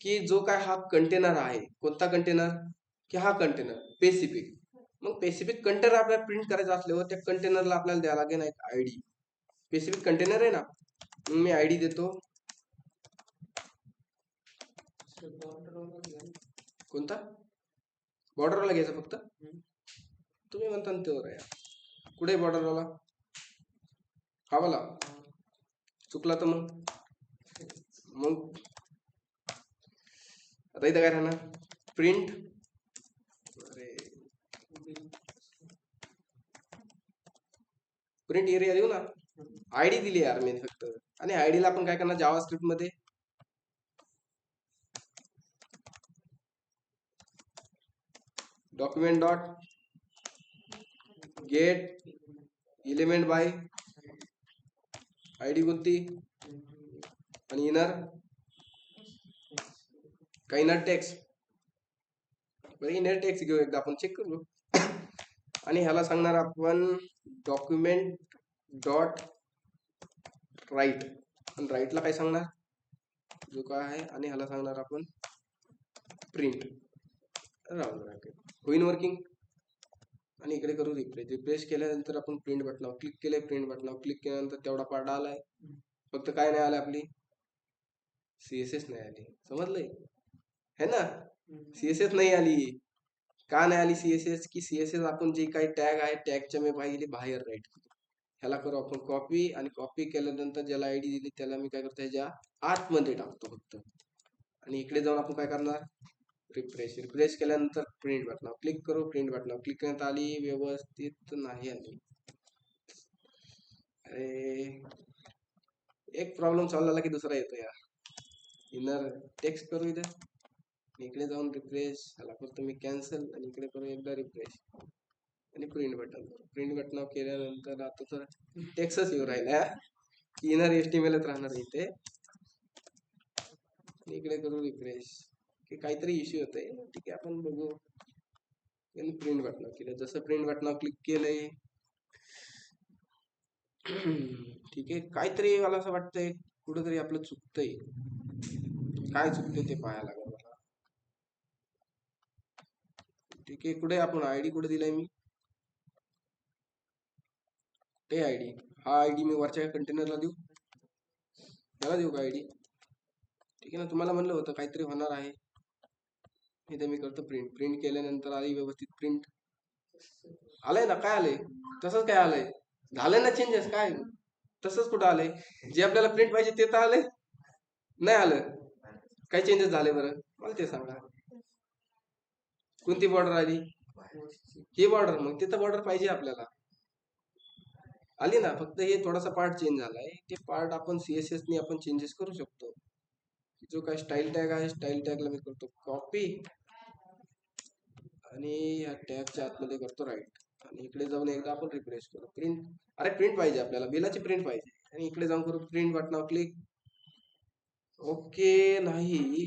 की जो काय हा कंटेनर आहे, कोणता कंटेनर? की हा कंटेनर स्पेसिफिक. मग स्पेसिफिक कंटेनर आपल्याला प्रिंट करायचं असल्यावर त्या कंटेनरला आपल्याला द्यावं लागेल एक आयडी. स्पेसिफिक कंटेनर आहे ना, मग मी आयडी देतो. कोणता? बॉर्डरवाला घ्यायचा फक्त? तुम्ही म्हणता ना तेवढं यार. कुठे बॉर्डरवाला? हा वाला चुकला तर मग आता इथं काय राहणार? प्रिंट. अरे प्रिंट एरिया देऊ ना. आयडी दिली यार मी फक्त. आणि आयडीला आपण काय करणार जावास्क्रिप्ट मध्ये? Document dot gate element by ID कोणती, आणि इनर का इनर टेक्स्ट. बरं इनर टेक्स्ट घेऊ, एकदा आपण चेक करू. आणि ह्याला सांगणार आपण डॉक्युमेंट डॉट राईट. आणि राईटला काय सांगणार? जो काय आहे. आणि ह्याला सांगणार आपण प्रिंट. Round bracket. होईन वर्किंग. आणि इकडे करू रिफ्रेश. रिफ्रेश केल्यानंतर आपण प्रिंट बटनावर क्लिक केले. प्रिंट बटनावर क्लिक केल्यानंतर तेवढा पार्ट आलाय. फक्त काय नाही आलं आपली? CSS नाही आली. समजलंय है ना? CSS नाही आली. का नाही आली CSS? की CSS आपण जे काही टॅग आहे टॅगच्या मी पाहिजे बाहेर राईट करू. ह्याला करू आपण कॉपी. आणि कॉपी केल्यानंतर ज्याला आयडी दिली त्याला मी काय करतो ह्याच्या आतमध्ये टाकतो फक्त. आणि इकडे जाऊन आपण काय करणार? रिफ्रेश. रिफ्रेश केल्यानंतर प्रिंट बटनावर क्लिक करू. प्रिंट बटनावर क्लिक करण्यात आली, व्यवस्थित नाही आली. अरे एक प्रॉब्लेम सॉल्व्ह झाला की दुसरा येतो यार. इनर टेक्स्ट करू इथे. इकडे जाऊन रिफ्रेश. ह्याला करतो मी कॅन्सल. आणि इकडे करू एकदा रिफ्रेश. आणि प्रिंट बटन. प्रिंट बटनावर केल्यानंतर आता तर टेक्स्टच येऊ राहिला. इनर HTML राहणार इथे. इकडे करू रिफ्रेश. की काहीतरी इश्यू होतंय. ठीक आहे आपण बघू. प्रिंट बटनावर केलं. जसं प्रिंट बटनावर क्लिक केलंय ठीक आहे, काहीतरी मला असं वाटतंय कुठंतरी आपलं चुकतंय. काय चुकतंय ते पाहायला लागेल मला. ठीक आहे, कुठे आपण आयडी कुठे दिलाय मी? ते आयडी. हा आयडी मी वरच्या कंटेनरला देऊ? त्याला देऊ का आयडी? ठीक आहे ना, तुम्हाला म्हणलं होतं काहीतरी होणार आहे. इथे मी करतो प्रिंट. प्रिंट केल्यानंतर आली व्यवस्थित प्रिंट. आलंय ना, काय आलंय? तसंच काय आलंय? झालंय ना चेंजेस काय? तसंच कुठं आलंय? जे आपल्याला प्रिंट पाहिजे ते तर आलंय, नाही आलं. काय चेंजेस झाले बरं मला ते सांगा. कोणती बॉर्डर आली? ही बॉर्डर. मग तिथं बॉर्डर पाहिजे आपल्याला, आली ना. फक्त हे थोडासा पार्ट चेंज झालाय. ते पार्ट आपण CSS ने आपण चेंजेस करू शकतो. जो काय स्टाईल टॅग आहे, स्टाईल टॅगला मी करतो कॉपी आणि या टॅगच्या आतमध्ये करतो राईट. आणि इकडे जाऊन एकदा आपण रिफ्रेश करू. प्रिंट, अरे प्रिंट पाहिजे आपल्याला, बिलाची प्रिंट पाहिजे. आणि इकडे जाऊन करू प्रिंट बटनावर क्लिक. ओके नाही,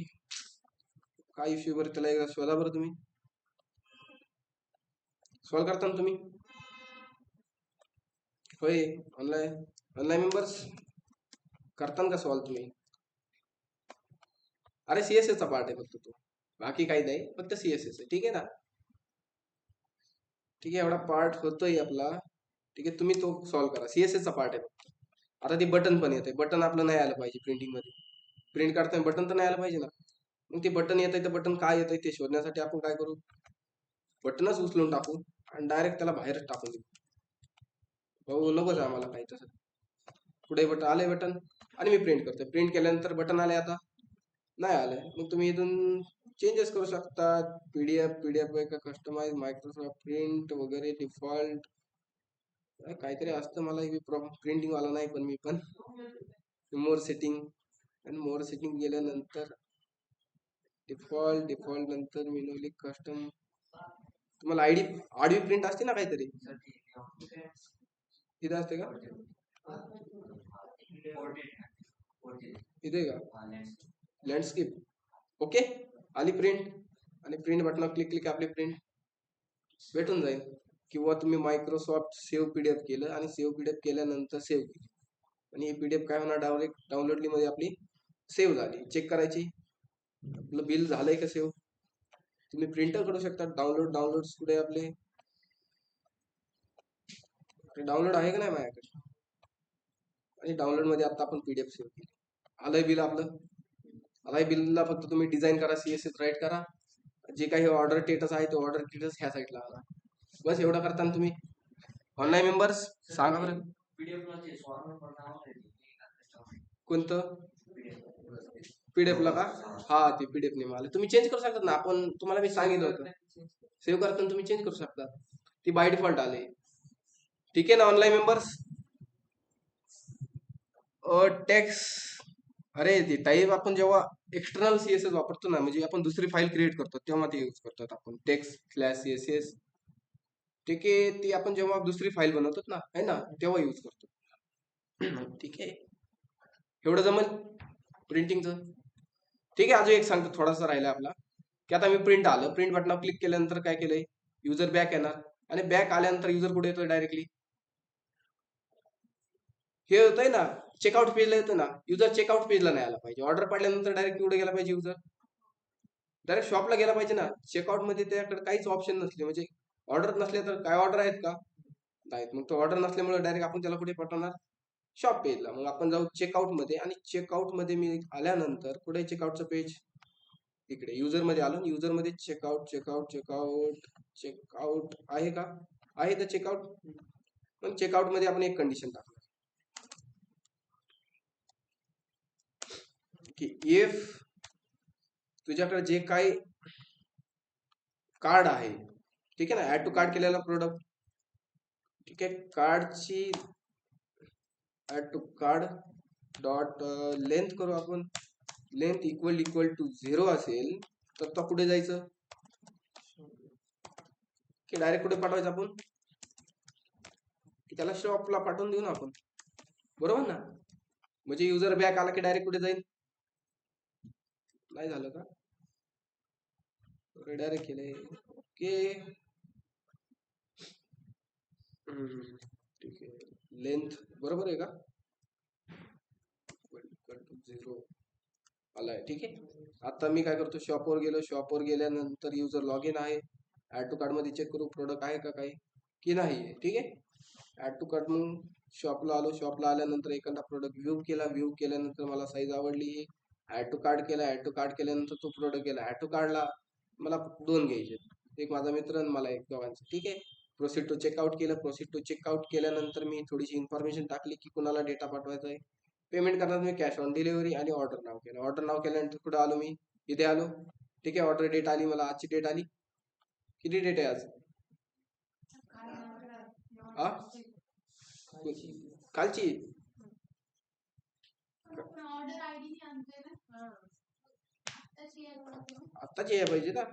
काय इश्यू बरं त्याला एकदा शोधा बरं तुम्ही. सॉल्व करता ना तुम्ही? होय, ऑनलाईन ऑनलाईन मेंबर्स करता का सॉल्व तुम्ही? अरे CSS चा पार्ट आहे फक्त तो, बाकी काही नाही, फक्त CSS आहे. ठीक आहे ना? ठीक आहे, एवढा पार्ट होतोय आपला. ठीक आहे, तुम्ही तो सॉल्व करा. CSS चा पार्ट आहे फक्त. आता ती बटन पण येते. बटन आपलं नाही आलं पाहिजे प्रिंटिंग मध्ये. प्रिंट काढताना बटन तर नाही आलं पाहिजे ना. मग ते बटन येत आहे, तर बटन काय येत आहे ते शोधण्यासाठी आपण काय करू, बटनच उचलून टाकू आणि डायरेक्ट त्याला बाहेरच टाकून देऊ. भाऊ नकोच आम्हाला काही तसं. पुढे बटन आले, बटन, आणि मी प्रिंट करतोय. प्रिंट केल्यानंतर बटन आले, आता नाही आलंय. मग तुम्ही इथून चेंजेस करू शकता. पीडीएफ आहे का, कस्टमाइज, मायक्रोसॉफ्ट प्रिंट वगैरे, डिफॉल्ट काहीतरी असतं. मला प्रिंटिंग वाला नाही, पण मी पण मोर सेटिंग, आणि मोर सेटिंग गेल्यानंतर डिफॉल्ट नंतर मेन्युअली कस्टम. तुम्हाला आडवी प्रिंट असते ना काहीतरी, इथे असते का? इथे का लँडस्केप? ओके, आली प्रिंट. आणि प्रिंट बटनावर क्लिक आपली प्रिंट भेटून जाईल. किंवा तुम्ही मायक्रोसॉफ्ट सेव्ह पीडीएफ केलं आणि सेव्ह पीडीएफ केल्यानंतर सेव्ह केली, आणि ही पीडीएफ काय होणार, डाउनलोडली मध्ये आपली सेव्ह झाली. चेक करायची आपलं बिल झालंय का सेव्ह. तुम्ही प्रिंटर करू शकता. डाउनलोड कुठे आपले, डाउनलोड आहे का नाही माझ्याकडे. आणि डाउनलोड मध्ये आता आपण पीडीएफ सेव्ह केली. आलंय बिल आपलं. आलंय बिलला फक्त तुम्ही डिझाईन करा, CSS राईट करा. जे काही ऑर्डर स्टेटस आहे तो ऑर्डर स्टेटस ह्या साईडला आला. बस एवढं करताना तुम्ही. ऑनलाईन मेंबर्स सांगा बरं कोणतं पीडीएफ ला का? हा, ते पीडीएफ नेम आले. तुम्ही चेंज करू शकता ना. आपण तुम्हाला मी सांगितलं होतं, सेव्ह करताना तुम्ही चेंज करू शकता. ती बाय डिफॉल्ट आले. ठीक आहे ना ऑनलाईन मेंबर्स. टेक्स्ट, अरे ती टाईप आपण जेव्हा एक्सटर्नल CSS वापरतो ना, म्हणजे आपण दुसरी फाईल क्रिएट करतो तेव्हा ते यूज करतात आपण text/CSS. ठीक आहे, ती आपण जेव्हा दुसरी फाईल बनवतो ना, है ना, तेव्हा यूज करतो. ठीक आहे, एवढं जमल प्रिंटिंगचं. ठीक आहे, अजून एक सांगतो, थोडासा राहिला आपला, की आता मी प्रिंट आलं. प्रिंट बटनावर क्लिक केल्यानंतर काय केलंय, युजर बॅक येणार. आणि बॅक आल्यानंतर युजर कुठे येतोय, डायरेक्टली हे होतंय ना, चेकआउट पेजला येतं ना. युजर चेकआउट पेजला नाही आला पाहिजे. ऑर्डर पडल्यानंतर डायरेक्ट कुठे गेला पाहिजे, युजर डायरेक्ट शॉपला गेला पाहिजे ना. चेकआउट मध्ये त्याकडे काहीच ऑप्शन नसले, म्हणजे ऑर्डर नसले तर काय ऑर्डर आहेत का, नाहीत. मग तो ऑर्डर नसल्यामुळे डायरेक्ट आपण त्याला कुठे पाठवणार, शॉप पेजला. मग आपण जाऊ चेकआउट मध्ये, आणि चेकआउट मध्ये मी आल्यानंतर कुठे चेकआउटचं पेज, इकडे युजर मध्ये आलो. युजर मध्ये चेकआउट चेकआउट चेकआउट चेकआउट आहे का, आहे तर चेकआउट. मग चेकआउट मध्ये आपण एक कंडिशन टाकणार की इफ तुझ्याकडे जे काही कार्ड आहे, ठीक आहे ना, ऍड टू कार्ड केलेला प्रोडक्ट, ठीक आहे, कार्डची add to card dot length करू आपण. लेंथ इक्वल टू 0 असेल तर तो कुठे जायचं, की डायरेक्ट कुठे पाठवायचं आपण, की त्याला शॉपला पाठवून देऊ ना आपण, बरोबर ना. म्हणजे युजर बॅक आला की डायरेक्ट कुठे जाईल, नाही झालं का, डायरेक्ट केले. ओके, ठीक आहे, लेंथ बरोबर आहे का, 0 आलाय. ठीक आहे, आता मी काय करतो, शॉपवर गेलो. शॉपवर गेल्यानंतर युजर लॉग इन आहे. ऍड टू कार्ड मध्ये चेक करू प्रोडक्ट आहे का काही, की नाही आहे. ठीक आहे, ऍड टू कार्ड. मग शॉपला आलो. शॉपला आल्यानंतर एखादा प्रोडक्ट व्ह्यू केला. व्ह्यू केल्यानंतर मला साईज आवडली, ऍड टू कार्ड केला. ऍड टू कार्ड केल्यानंतर तो प्रोडक्ट गेला ऍड टू कार्डला. मला 2 घ्यायचे, एक माझा मित्र आणि मला एक, दोघांचं. ठीक आहे. प्रोसीड टू चेकआउट केलं. प्रोसीड टू चेकआउट केल्यानंतर मी थोडीशी इन्फॉर्मेशन टाकली की कुणाला डेटा पाठवायचा आहे. पेमेंट करणार मी कॅश ऑन डिलिव्हरी आणि ऑर्डर नाव केलं. ऑर्डर नाव केल्यानंतर कुठं आलो मी, इथे आलो. ठीक आहे. ऑर्डर डेट आली मला, आजची डेट आली. किती डेट आहे आज? हा, कालची. आत्ताची यायला पाहिजे ना.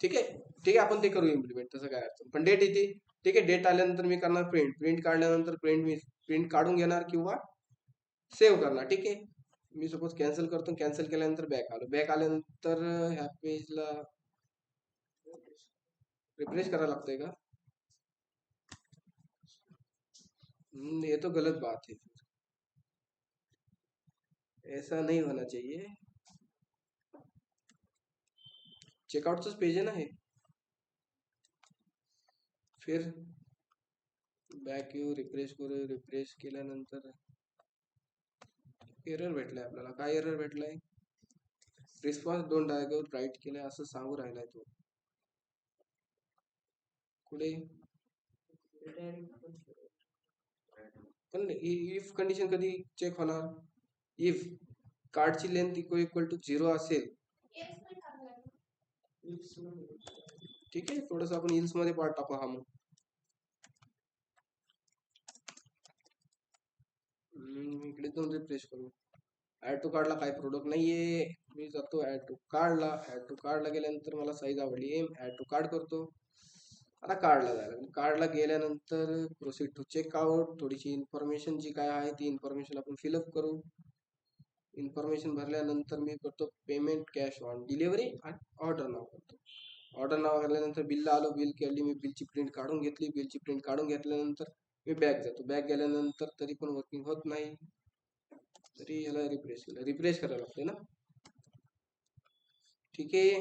ठीक आहे. ठीक आहे, आपण ते करू इम्प्लिमेंट, तसं काय अडचण. पण डेट येते. ठीक आहे. डेट आल्यानंतर मी करणार प्रिंट. प्रिंट काढल्यानंतर मी प्रिंट काढून घेणार किंवा सेव्ह करणार. ठीक आहे. मी सपोज कॅन्सल करतो. कॅन्सल केल्यानंतर बॅक आलो. बॅक आल्यानंतर ह्या पेजला रिफ्रेश करायला लागतंय का? ये तो गलत बात है, ऐसा नहीं होना चाहिए. चेकआउटच पेज आहे ना हे. फिर बॅक येऊ, रिफ्रेश करू. रिफ्रेश केल्यानंतर एरर भेटलाय आपल्याला. काय एरर भेटलाय? रिस्पॉन्स डोंट डायगोट राईट केलंय असं सांगू राहिलाय तो. कुठे? पण इफ कंडिशन कधी चेक होणार? इफ कार्डची लेंथ इक्वल टू 0 असेल. ठीक आहे. थोडस आपण इल्स मध्ये पार्ट टाकू हा. मग इकडे जाऊन रिफ्रेश करू. ऍड टू कार्डला काही प्रोडक्ट नाहीये. मी जातो ऍड टू कार्डला. ऍड टू कार्डला गेल्यानंतर मला साईज आवडली, ऍड टू कार्ड करतो. आता कार्डला जायला, कार्डला गेल्यानंतर प्रोसीड टू चेकआउट. थोडीशी इन्फॉर्मेशन जी काय आहे ती इन्फॉर्मेशन आपण फिलअप करू. इन्फॉर्मेशन भरल्यानंतर मी करतो पेमेंट कॅश ऑन डिलिव्हरी आणि ऑर्डर नाव करतो. ऑर्डर नाव भरल्यानंतर बिलला आलो. बिल केली मी, बिलची प्रिंट काढून घेतली. बिलची प्रिंट काढून घेतल्यानंतर मी बॅक जातो. बॅक गेल्यानंतर तरी पण वर्किंग होत नाही. तरी याला रिफ्रेश केलं. रिफ्रेश करायला लागते ना. ठीक आहे.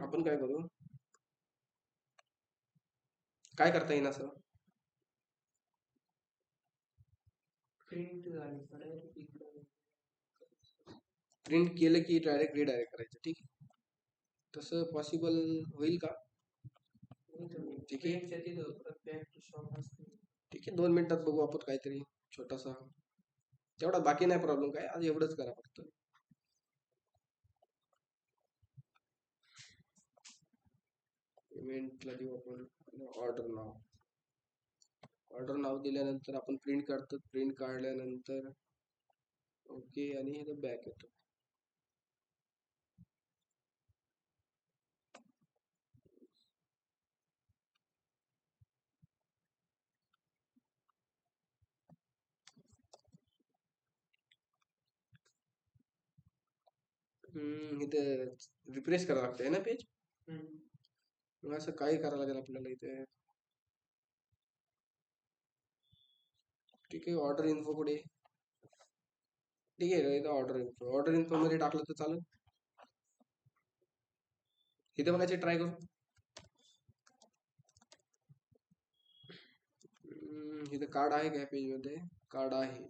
आपण काय करू, काय करता येईल असं? प्रिंट केलं की डायरेक्ट रिडायरेक्ट करायचं. ठीक आहे. तसं पॉसिबल होईल का? ठीक आहे. ठीक आहे, 2 मिनिटात बघू आपण काहीतरी छोटासा. तेवढा बाकी नाही प्रॉब्लेम काय, आज एवढंच करा फक्त. पेमेंटला देऊ आपण ऑर्डर नाव. ऑर्डर नाव दिल्यानंतर आपण प्रिंट काढतो. प्रिंट काढल्यानंतर ओके आणि हे बॅक येतो. इथे रिफ्रेश करावं लागतंय ना पेज. मग असं काही करावं लागेल आपल्याला इथे. ठीक आहे. ऑर्डर इन्फो पुढे. ठीक आहे. इथं ऑर्डर इन्फो मध्ये टाकलं तर चालेल. इथे बघायचे, ट्राय करू. इथे कार्ड आहे का ह्या पेज मध्ये? कार्ड आहे.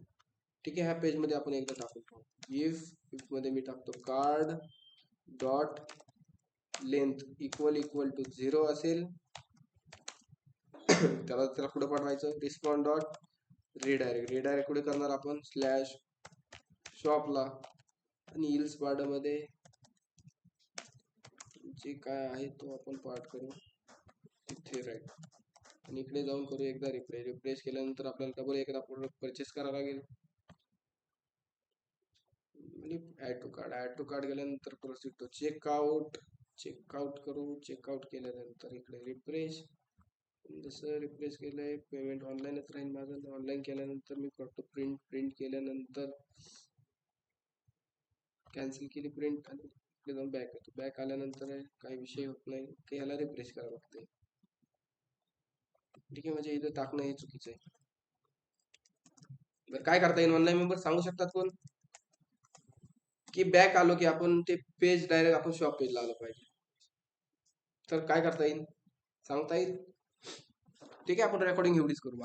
ठीक आहे. ह्या पेज मध्ये आपण एकदा टाकून पाहू. इफ मध्ये मी टाकतो card dot length equal to 0 असेल त्याला कुठे पाठवायचं? रिस्पॉन्ड डॉट रिडायरेक्ट कुठे करणार आपण? स्लॅश शॉपला आणि इल्स पार्ट मध्ये जे काय आहे तो आपण पार्ट करू तिथे राईट. आणि इकडे जाऊन करू एकदा रिफ्रेश केल्यानंतर आपल्याला डबल एकदा प्रोडक्ट परचेस करावं लागेल. ऍड टू कार्ड गेल्यानंतर प्रोसीड टू चेकआउट करू. चेकआउट केल्यानंतर इकडे रिफ्रेश. जसं रिफ्रेश केलंय पेमेंट ऑनलाईनच राहील माझं. ऑनलाईन केल्यानंतर मी करतो प्रिंट केल्यानंतर कॅन्सल केली प्रिंट आणि इकडे जाऊन बॅक येतो. बॅक आल्यानंतर काही विषय होत नाही की ह्याला रिफ्रेश करावं लागतंय. ठीक आहे. म्हणजे इथं टाकणं हे चुकीचं आहे. बरं काय करता येईल? ऑनलाईन मेंबर सांगू शकतात कोण? की बॅक आलो की आपण ते पेज डायरेक्ट आपण शॉप पेजला आलो पाहिजे, तर काय करता येईल? सांगता येईल? ठीक आहे. आपण रेकॉर्डिंग एवढीच करू.